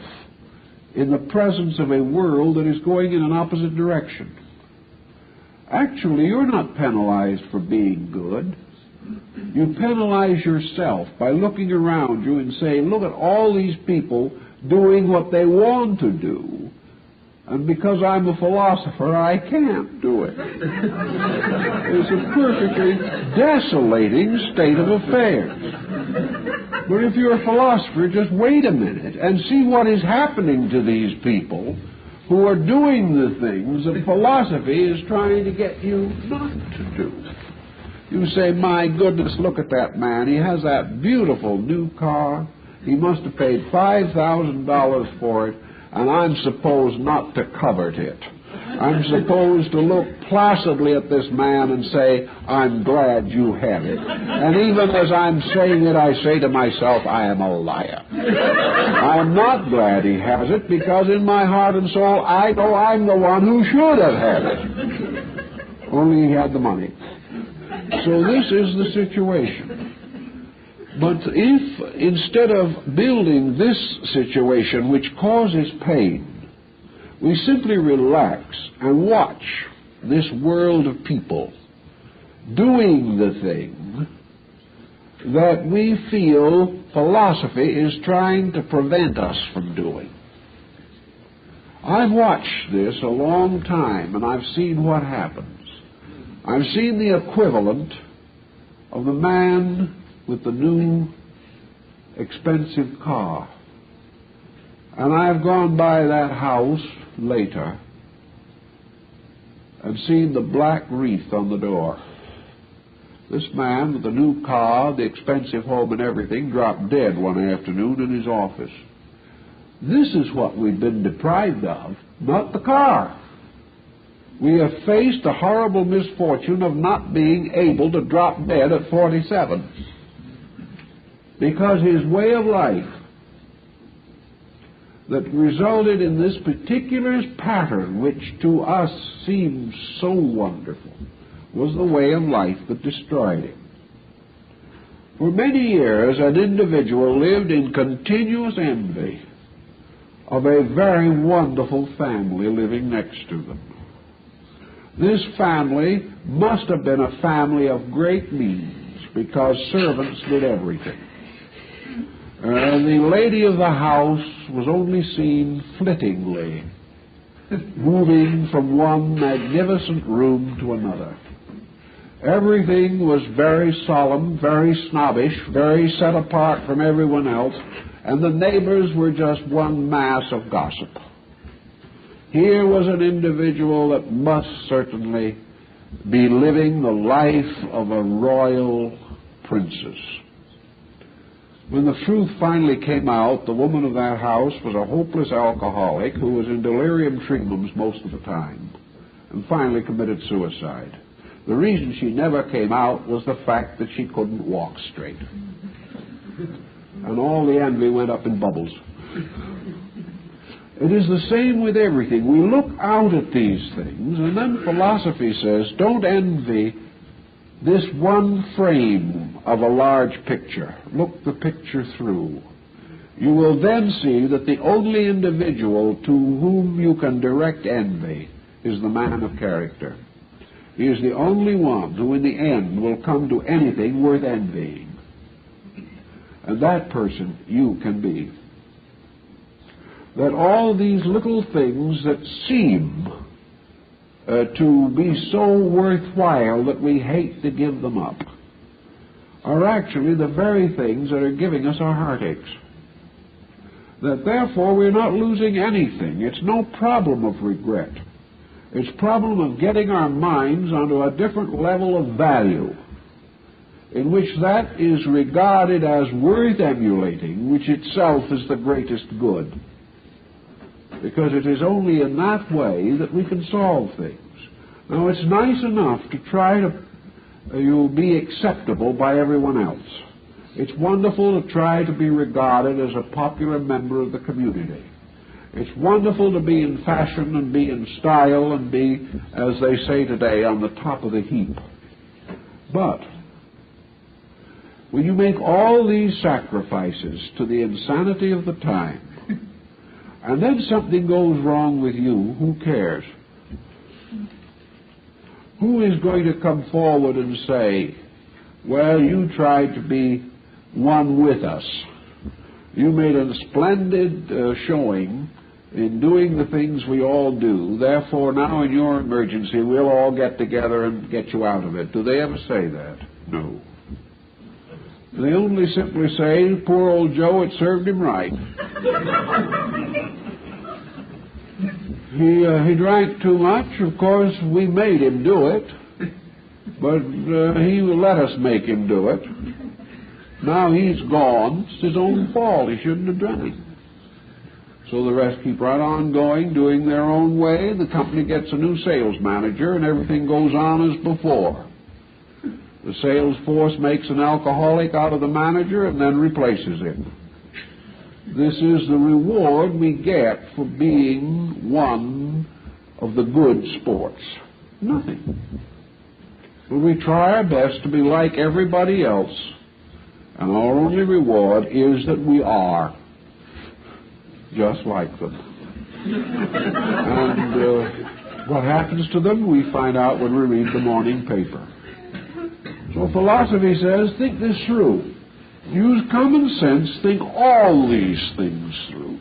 in the presence of a world that is going in an opposite direction. Actually, you're not penalized for being good. You penalize yourself by looking around you and saying, look at all these people doing what they want to do, and because I'm a philosopher, I can't do it. It's a perfectly desolating state of affairs. But if you're a philosopher, just wait a minute and see what is happening to these people who are doing the things that philosophy is trying to get you not to do. You say, my goodness, look at that man. He has that beautiful new car. He must have paid $5,000 for it, and I'm supposed not to covet it. I'm supposed to look placidly at this man and say, I'm glad you have it. And even as I'm saying it, I say to myself, I am a liar. I am not glad he has it, because in my heart and soul, I know I'm the one who should have had it. Only he had the money. So this is the situation. But if, instead of building this situation which causes pain, we simply relax and watch this world of people doing the thing that we feel philosophy is trying to prevent us from doing. I've watched this a long time, and I've seen what happens. I've seen the equivalent of the man with the new expensive car. And I've gone by that house later and seen the black wreath on the door. This man with the new car, the expensive home and everything, dropped dead one afternoon in his office. This is what we've been deprived of, not the car. We have faced the horrible misfortune of not being able to drop dead at 47. Because his way of life that resulted in this particular pattern, which to us seems so wonderful, was the way of life that destroyed him. For many years, an individual lived in continuous envy of a very wonderful family living next to them. This family must have been a family of great means, because servants did everything. The lady of the house was only seen flittingly, moving from one magnificent room to another. Everything was very solemn, very snobbish, very set apart from everyone else, and the neighbors were just one mass of gossip. Here was an individual that must certainly be living the life of a royal princess. When the truth finally came out, the woman of that house was a hopeless alcoholic who was in delirium tremens most of the time, and finally committed suicide. The reason she never came out was the fact that she couldn't walk straight. And all the envy went up in bubbles. It is the same with everything. We look out at these things, and then philosophy says, don't envy this one frame of a large picture. Look the picture through. You will then see that the only individual to whom you can direct envy is the man of character. He is the only one who in the end will come to anything worth envying. And that person you can be. That all these little things that seem to be so worthwhile that we hate to give them up are actually the very things that are giving us our heartaches. That therefore we're not losing anything. It's no problem of regret. It's a problem of getting our minds onto a different level of value, in which that is regarded as worth emulating, which itself is the greatest good. Because it is only in that way that we can solve things. Now, it's nice enough to try to you'll be acceptable by everyone else. It's wonderful to try to be regarded as a popular member of the community. It's wonderful to be in fashion and be in style and be, as they say today, on the top of the heap. But when you make all these sacrifices to the insanity of the time, and then something goes wrong with you, who cares? Who is going to come forward and say, well, you tried to be one with us. You made a splendid showing in doing the things we all do. Therefore, now in your emergency, we'll all get together and get you out of it. Do they ever say that? No. They only simply say, poor old Joe, it served him right. He drank too much. Of course, we made him do it. But he will let us make him do it. Now he's gone. It's his own fault. He shouldn't have done it. So the rest keep right on going, doing their own way. The company gets a new sales manager, and everything goes on as before. The sales force makes an alcoholic out of the manager and then replaces him. This is the reward we get for being one of the good sports. Nothing. But we try our best to be like everybody else, and our only reward is that we are just like them. And what happens to them, we find out when we read the morning paper. So philosophy says, think this through. Use common sense, think all these things through.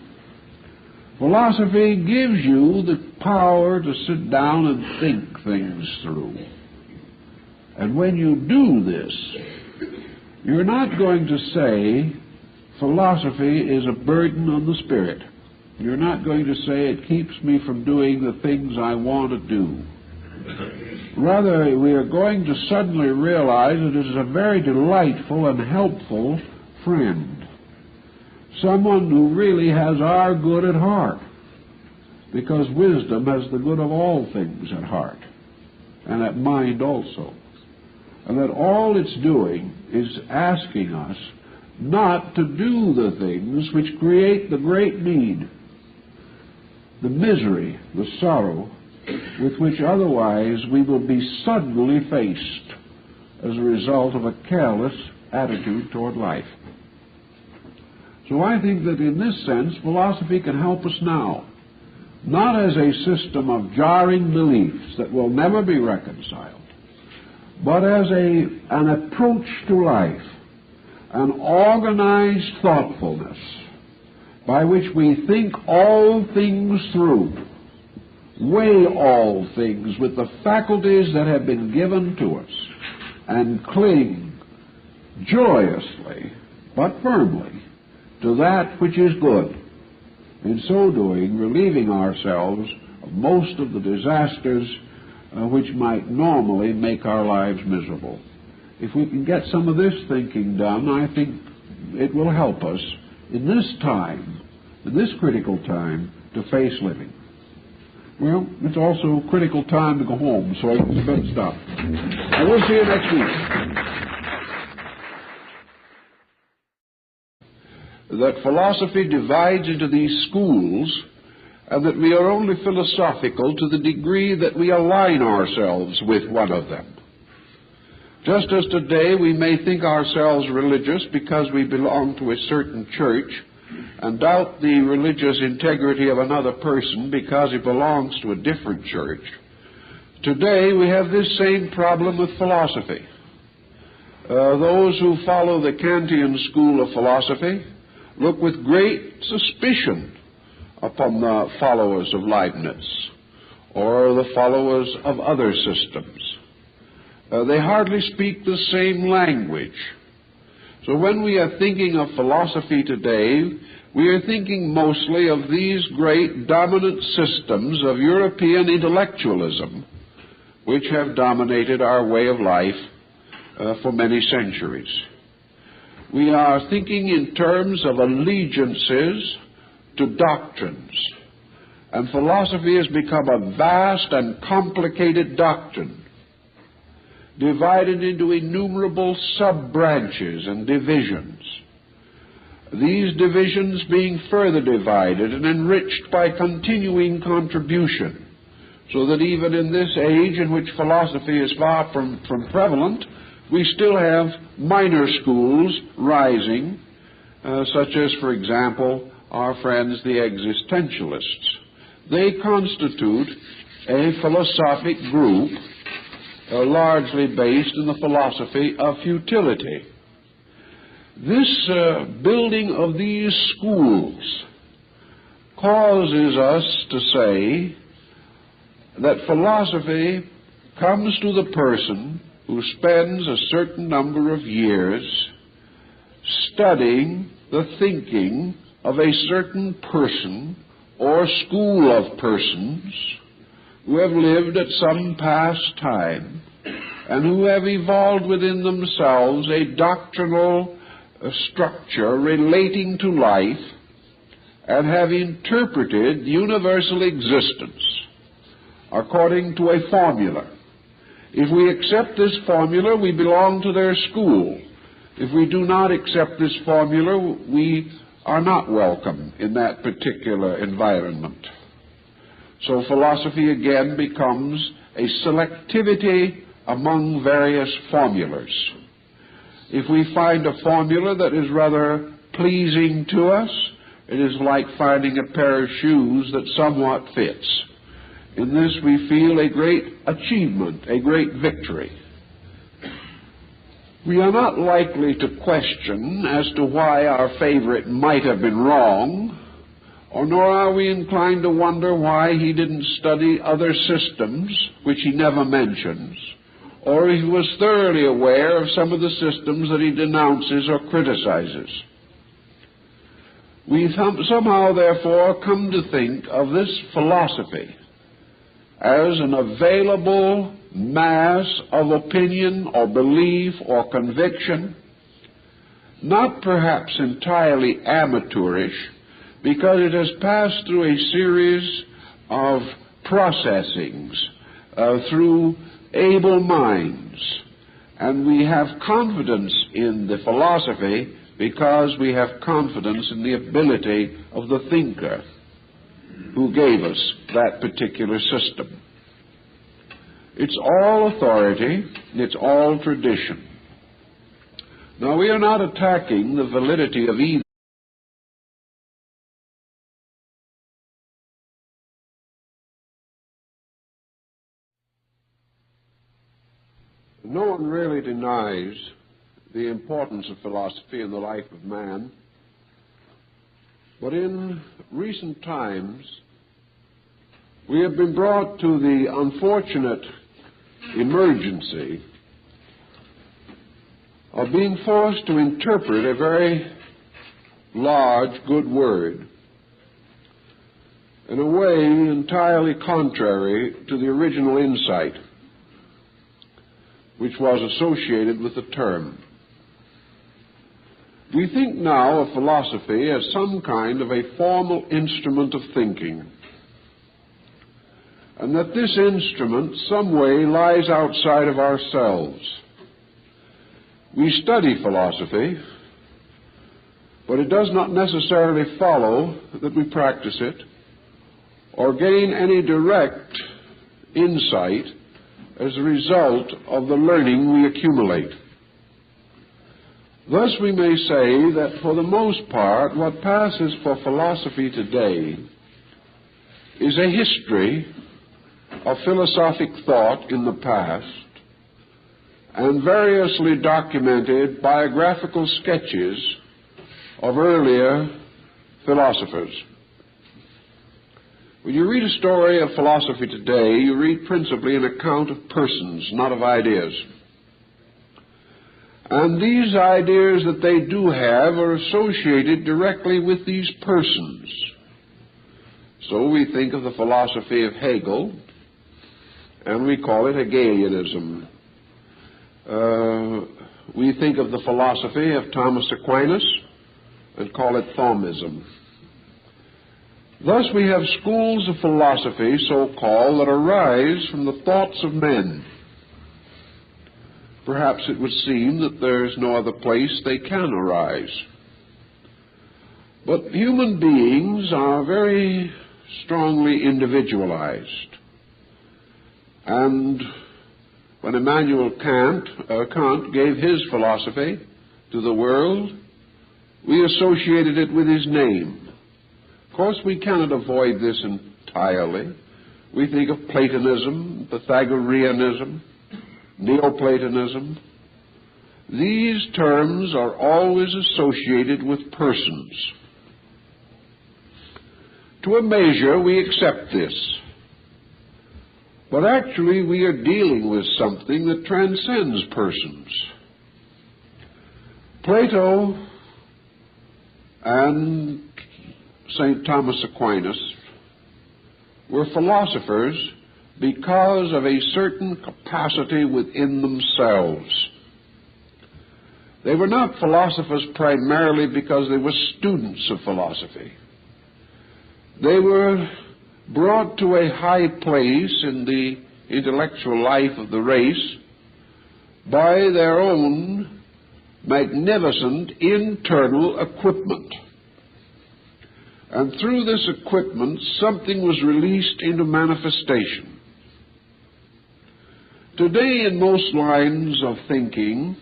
Philosophy gives you the power to sit down and think things through. And when you do this, you're not going to say philosophy is a burden on the spirit. You're not going to say it keeps me from doing the things I want to do. Rather, we are going to suddenly realize that it is a very delightful and helpful friend. Someone who really has our good at heart. Because wisdom has the good of all things at heart. And at mind also. And that all it's doing is asking us not to do the things which create the great need, the misery, the sorrow, with which otherwise we will be suddenly faced as a result of a careless attitude toward life. So I think that in this sense, philosophy can help us now, not as a system of jarring beliefs that will never be reconciled, but as an approach to life, an organized thoughtfulness by which we think all things through, weigh all things with the faculties that have been given to us, and cling joyously but firmly to that which is good. In so doing, relieving ourselves of most of the disasters which might normally make our lives miserable. If we can get some of this thinking done, I think it will help us in this time, in this critical time, to face living. Well, it's also a critical time to go home, so I better stop. I will see you next week. That philosophy divides into these schools, and that we are only philosophical to the degree that we align ourselves with one of them. Just as today we may think ourselves religious because we belong to a certain church, and doubt the religious integrity of another person because he belongs to a different church, today we have this same problem with philosophy. Those who follow the Kantian school of philosophy look with great suspicion upon the followers of Leibniz or the followers of other systems. They hardly speak the same language. So when we are thinking of philosophy today, we are thinking mostly of these great dominant systems of European intellectualism which have dominated our way of life for many centuries. We are thinking in terms of allegiances to doctrines, and philosophy has become a vast and complicated doctrine, divided into innumerable sub-branches and divisions. These divisions being further divided and enriched by continuing contribution, so that even in this age in which philosophy is far from prevalent, we still have minor schools rising, such as, for example, our friends the existentialists. They constitute a philosophic group largely based in the philosophy of futility. This building of these schools causes us to say that philosophy comes to the person who spends a certain number of years studying the thinking of a certain person or school of persons who have lived at some past time and who have evolved within themselves a doctrinal structure relating to life and have interpreted universal existence according to a formula. If we accept this formula, we belong to their school. If we do not accept this formula, we are not welcome in that particular environment. So philosophy again becomes a selectivity among various formulas. If we find a formula that is rather pleasing to us, it is like finding a pair of shoes that somewhat fits. In this we feel a great achievement, a great victory. We are not likely to question as to why our favorite might have been wrong, or nor are we inclined to wonder why he didn't study other systems, which he never mentions, or if he was thoroughly aware of some of the systems that he denounces or criticizes. We somehow, therefore, come to think of this philosophy as an available mass of opinion or belief or conviction, not perhaps entirely amateurish, because it has passed through a series of processings through able minds. And we have confidence in the philosophy because we have confidence in the ability of the thinker who gave us that particular system. It's all authority, it's all tradition. Now, we are not attacking the validity of either. No one really denies the importance of philosophy in the life of man, but in recent times we have been brought to the unfortunate emergency of being forced to interpret a very large, good word in a way entirely contrary to the original insight which was associated with the term. We think now of philosophy as some kind of a formal instrument of thinking, and that this instrument some way lies outside of ourselves. We study philosophy, but it does not necessarily follow that we practice it or gain any direct insight as a result of the learning we accumulate. Thus we may say that for the most part what passes for philosophy today is a history of philosophic thought in the past and variously documented biographical sketches of earlier philosophers. When you read a story of philosophy today, you read principally an account of persons, not of ideas. And these ideas that they do have are associated directly with these persons. So we think of the philosophy of Hegel, and we call it Hegelianism. We think of the philosophy of Thomas Aquinas and call it Thomism. Thus we have schools of philosophy, so-called, that arise from the thoughts of men. Perhaps it would seem that there is no other place they can arise. But human beings are very strongly individualized. And when Immanuel Kant gave his philosophy to the world, we associated it with his name. Of course, we cannot avoid this entirely. We think of Platonism, Pythagoreanism, Neoplatonism. These terms are always associated with persons. To a measure, we accept this. But actually, we are dealing with something that transcends persons. Plato and St. Thomas Aquinas were philosophers because of a certain capacity within themselves. They were not philosophers primarily because they were students of philosophy. They were brought to a high place in the intellectual life of the race by their own magnificent internal equipment. And through this equipment, something was released into manifestation. Today, in most lines of thinking,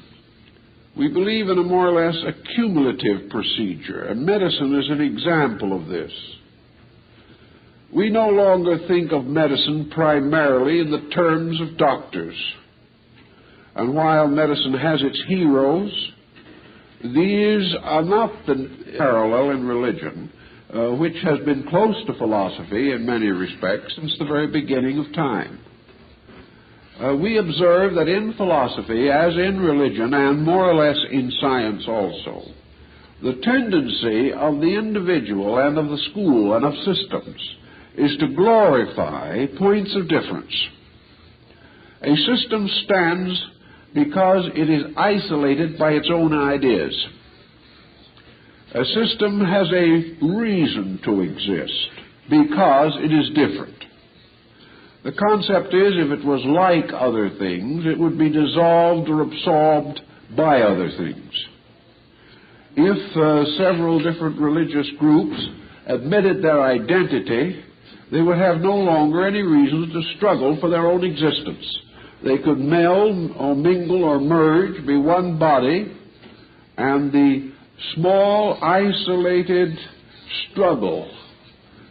we believe in a more or less accumulative procedure, and medicine is an example of this. We no longer think of medicine primarily in the terms of doctors. And while medicine has its heroes, these are not the parallel in religion, which has been close to philosophy in many respects since the very beginning of time. We observe that in philosophy, as in religion, and more or less in science also, the tendency of the individual and of the school and of systems is to glorify points of difference. A system stands because it is isolated by its own ideas. A system has a reason to exist because it is different. The concept is, if it was like other things, it would be dissolved or absorbed by other things. If several different religious groups admitted their identity, they would have no longer any reason to struggle for their own existence. They could meld or mingle or merge, be one body, and the small, isolated struggle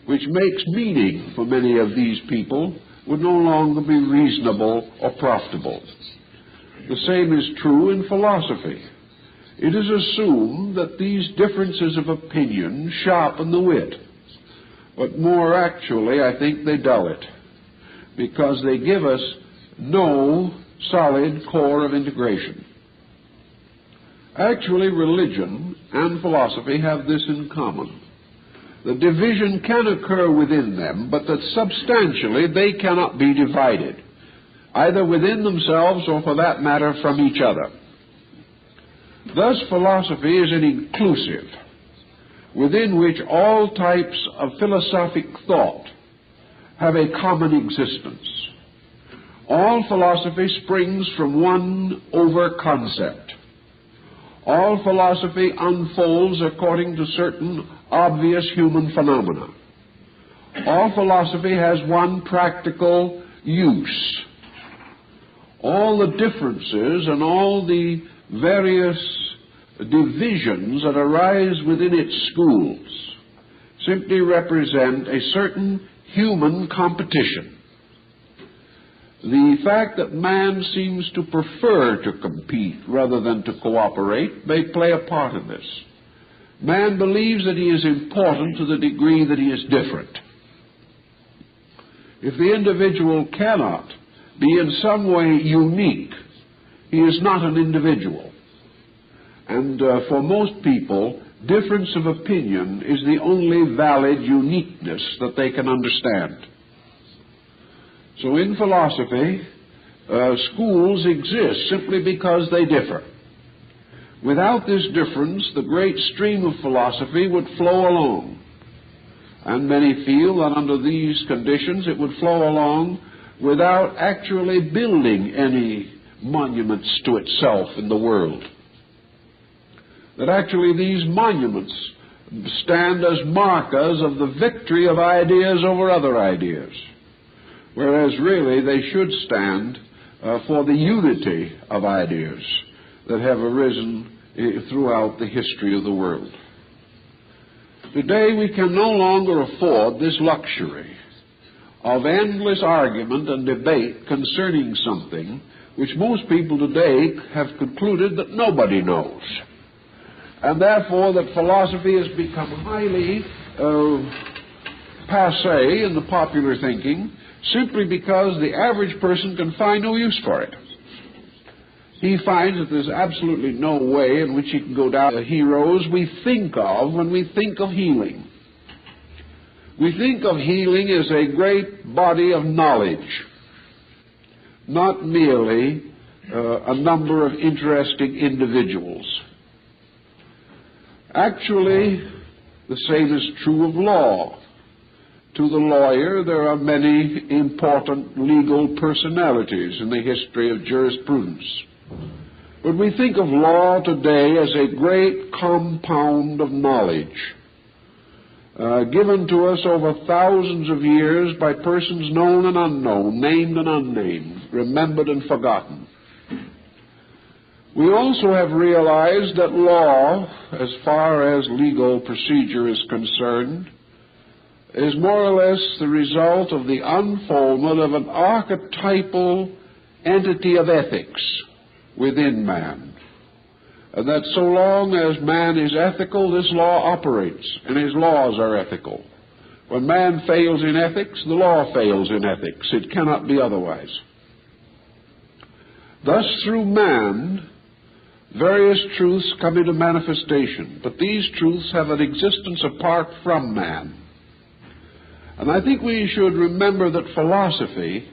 which makes meaning for many of these people would no longer be reasonable or profitable. The same is true in philosophy. It is assumed that these differences of opinion sharpen the wit, but more actually, I think they dull it, because they give us no solid core of integration. Actually, religion and philosophy have this in common. The division can occur within them, but that substantially they cannot be divided, either within themselves or, for that matter, from each other. Thus, philosophy is an inclusive, within which all types of philosophic thought have a common existence. All philosophy springs from one over-concept. All philosophy unfolds according to certain obvious human phenomena. All philosophy has one practical use. All the differences and all the various divisions that arise within its schools simply represent a certain human competition. The fact that man seems to prefer to compete rather than to cooperate may play a part in this. Man believes that he is important to the degree that he is different. If the individual cannot be in some way unique, he is not an individual. And for most people, difference of opinion is the only valid uniqueness that they can understand. So in philosophy, schools exist simply because they differ. Without this difference, the great stream of philosophy would flow along. And many feel that under these conditions it would flow along without actually building any monuments to itself in the world. That actually these monuments stand as markers of the victory of ideas over other ideas, whereas really they should stand for the unity of ideas that have arisen throughout the history of the world. Today we can no longer afford this luxury of endless argument and debate concerning something which most people today have concluded that nobody knows, and therefore that philosophy has become highly passé in the popular thinking simply because the average person can find no use for it. He finds that there's absolutely no way in which he can go down the heroes we think of when we think of healing. We think of healing as a great body of knowledge, not merely a number of interesting individuals. Actually, the same is true of law. To the lawyer, there are many important legal personalities in the history of jurisprudence. But we think of law today as a great compound of knowledge, given to us over thousands of years by persons known and unknown, named and unnamed, remembered and forgotten. We also have realized that law, as far as legal procedure is concerned, is more or less the result of the unfoldment of an archetypal entity of ethics within man. And that so long as man is ethical, this law operates, and his laws are ethical. When man fails in ethics, the law fails in ethics. It cannot be otherwise. Thus, through man, various truths come into manifestation, but these truths have an existence apart from man. And I think we should remember that philosophy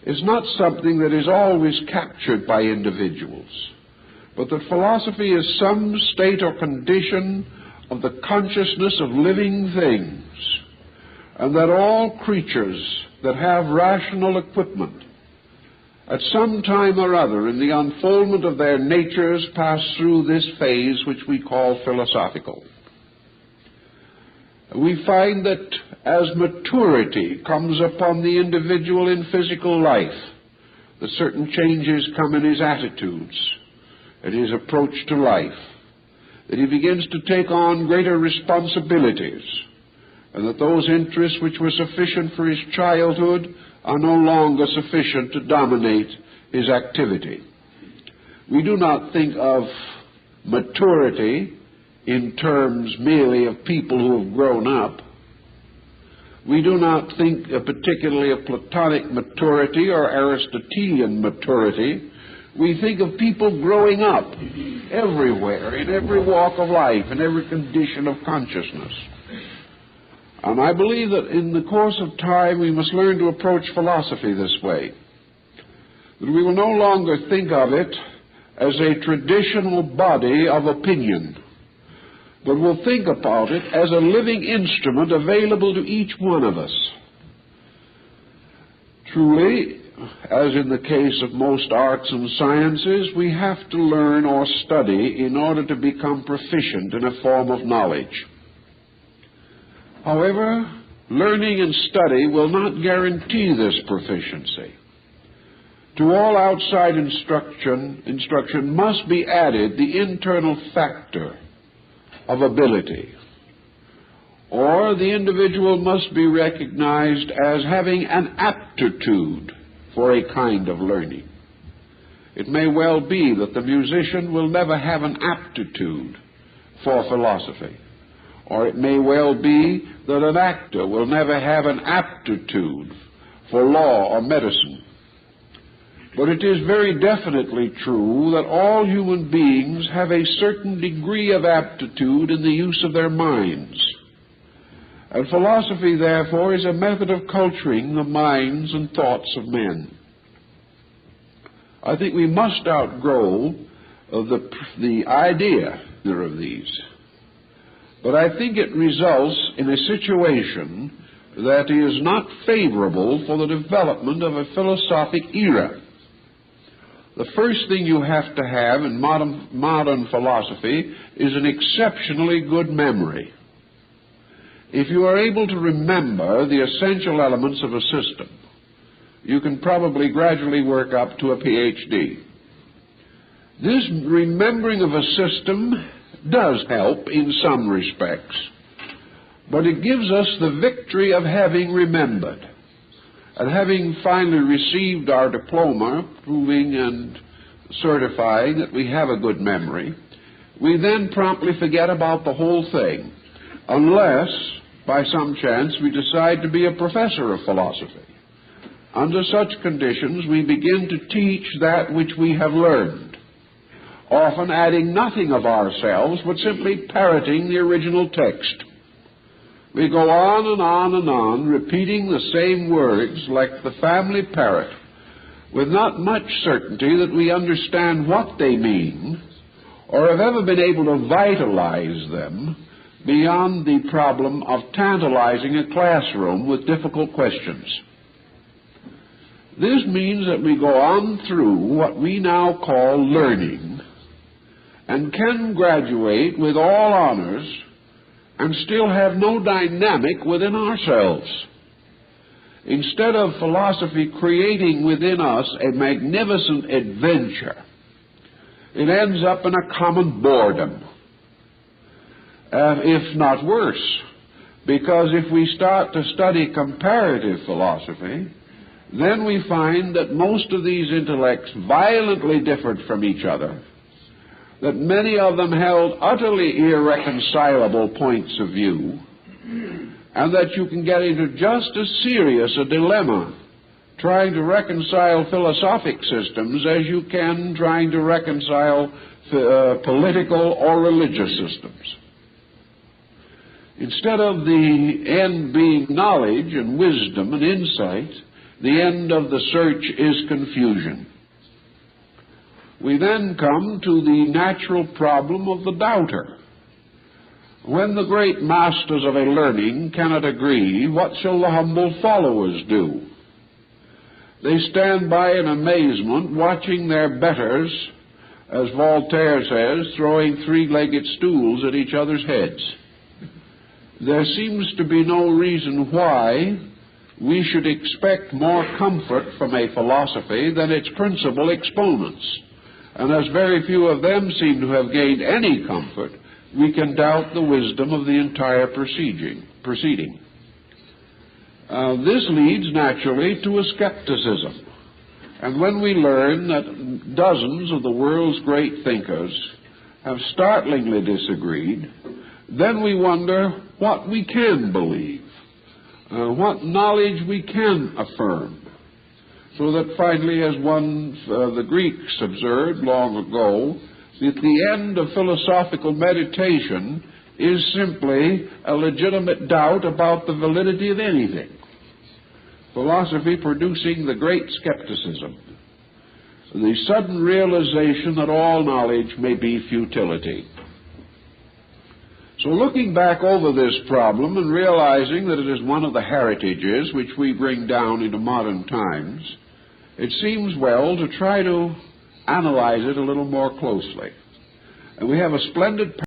is not something that is always captured by individuals, but that philosophy is some state or condition of the consciousness of living things, and that all creatures that have rational equipment at some time or other in the unfoldment of their natures pass through this phase which we call philosophical. We find that as maturity comes upon the individual in physical life, that certain changes come in his attitudes and his approach to life, that he begins to take on greater responsibilities, and that those interests which were sufficient for his childhood are no longer sufficient to dominate his activity. We do not think of maturity in terms merely of people who have grown up. We do not think particularly of Platonic maturity or Aristotelian maturity. We think of people growing up everywhere, in every walk of life, in every condition of consciousness. And I believe that in the course of time we must learn to approach philosophy this way. That we will no longer think of it as a traditional body of opinion, but will think about it as a living instrument available to each one of us. Truly, as in the case of most arts and sciences, we have to learn or study in order to become proficient in a form of knowledge. However, learning and study will not guarantee this proficiency. To all outside instruction must be added the internal factor of ability, or the individual must be recognized as having an aptitude for a kind of learning. It may well be that the musician will never have an aptitude for philosophy, or it may well be that an actor will never have an aptitude for law or medicine. But it is very definitely true that all human beings have a certain degree of aptitude in the use of their minds. And philosophy, therefore, is a method of culturing the minds and thoughts of men. I think we must outgrow the idea of these. But I think it results in a situation that is not favorable for the development of a philosophic era. The first thing you have to have in modern philosophy is an exceptionally good memory. If you are able to remember the essential elements of a system, you can probably gradually work up to a PhD. This remembering of a system does help in some respects, but it gives us the victory of having remembered. And having finally received our diploma, proving and certifying that we have a good memory, we then promptly forget about the whole thing, unless, by some chance, we decide to be a professor of philosophy. Under such conditions, we begin to teach that which we have learned, often adding nothing of ourselves, but simply parroting the original text. We go on and on and on, repeating the same words like the family parrot, with not much certainty that we understand what they mean or have ever been able to vitalize them beyond the problem of tantalizing a classroom with difficult questions. This means that we go on through what we now call learning and can graduate with all honors and still have no dynamic within ourselves. Instead of philosophy creating within us a magnificent adventure, it ends up in a common boredom, if not worse, because if we start to study comparative philosophy, then we find that most of these intellects violently differed from each other, that many of them held utterly irreconcilable points of view, and that you can get into just as serious a dilemma trying to reconcile philosophic systems as you can trying to reconcile political or religious systems. Instead of the end being knowledge and wisdom and insight, the end of the search is confusion. We then come to the natural problem of the doubter. When the great masters of a learning cannot agree, what shall the humble followers do? They stand by in amazement, watching their betters, as Voltaire says, throwing three-legged stools at each other's heads. There seems to be no reason why we should expect more comfort from a philosophy than its principal exponents. And as very few of them seem to have gained any comfort, we can doubt the wisdom of the entire proceeding. This leads naturally to a skepticism. And when we learn that dozens of the world's great thinkers have startlingly disagreed, then we wonder what we can believe, what knowledge we can affirm. So that finally, as the Greeks observed long ago, that the end of philosophical meditation is simply a legitimate doubt about the validity of anything. Philosophy producing the great skepticism, the sudden realization that all knowledge may be futility. So looking back over this problem and realizing that it is one of the heritages which we bring down into modern times, it seems well to try to analyze it a little more closely. And we have a splendid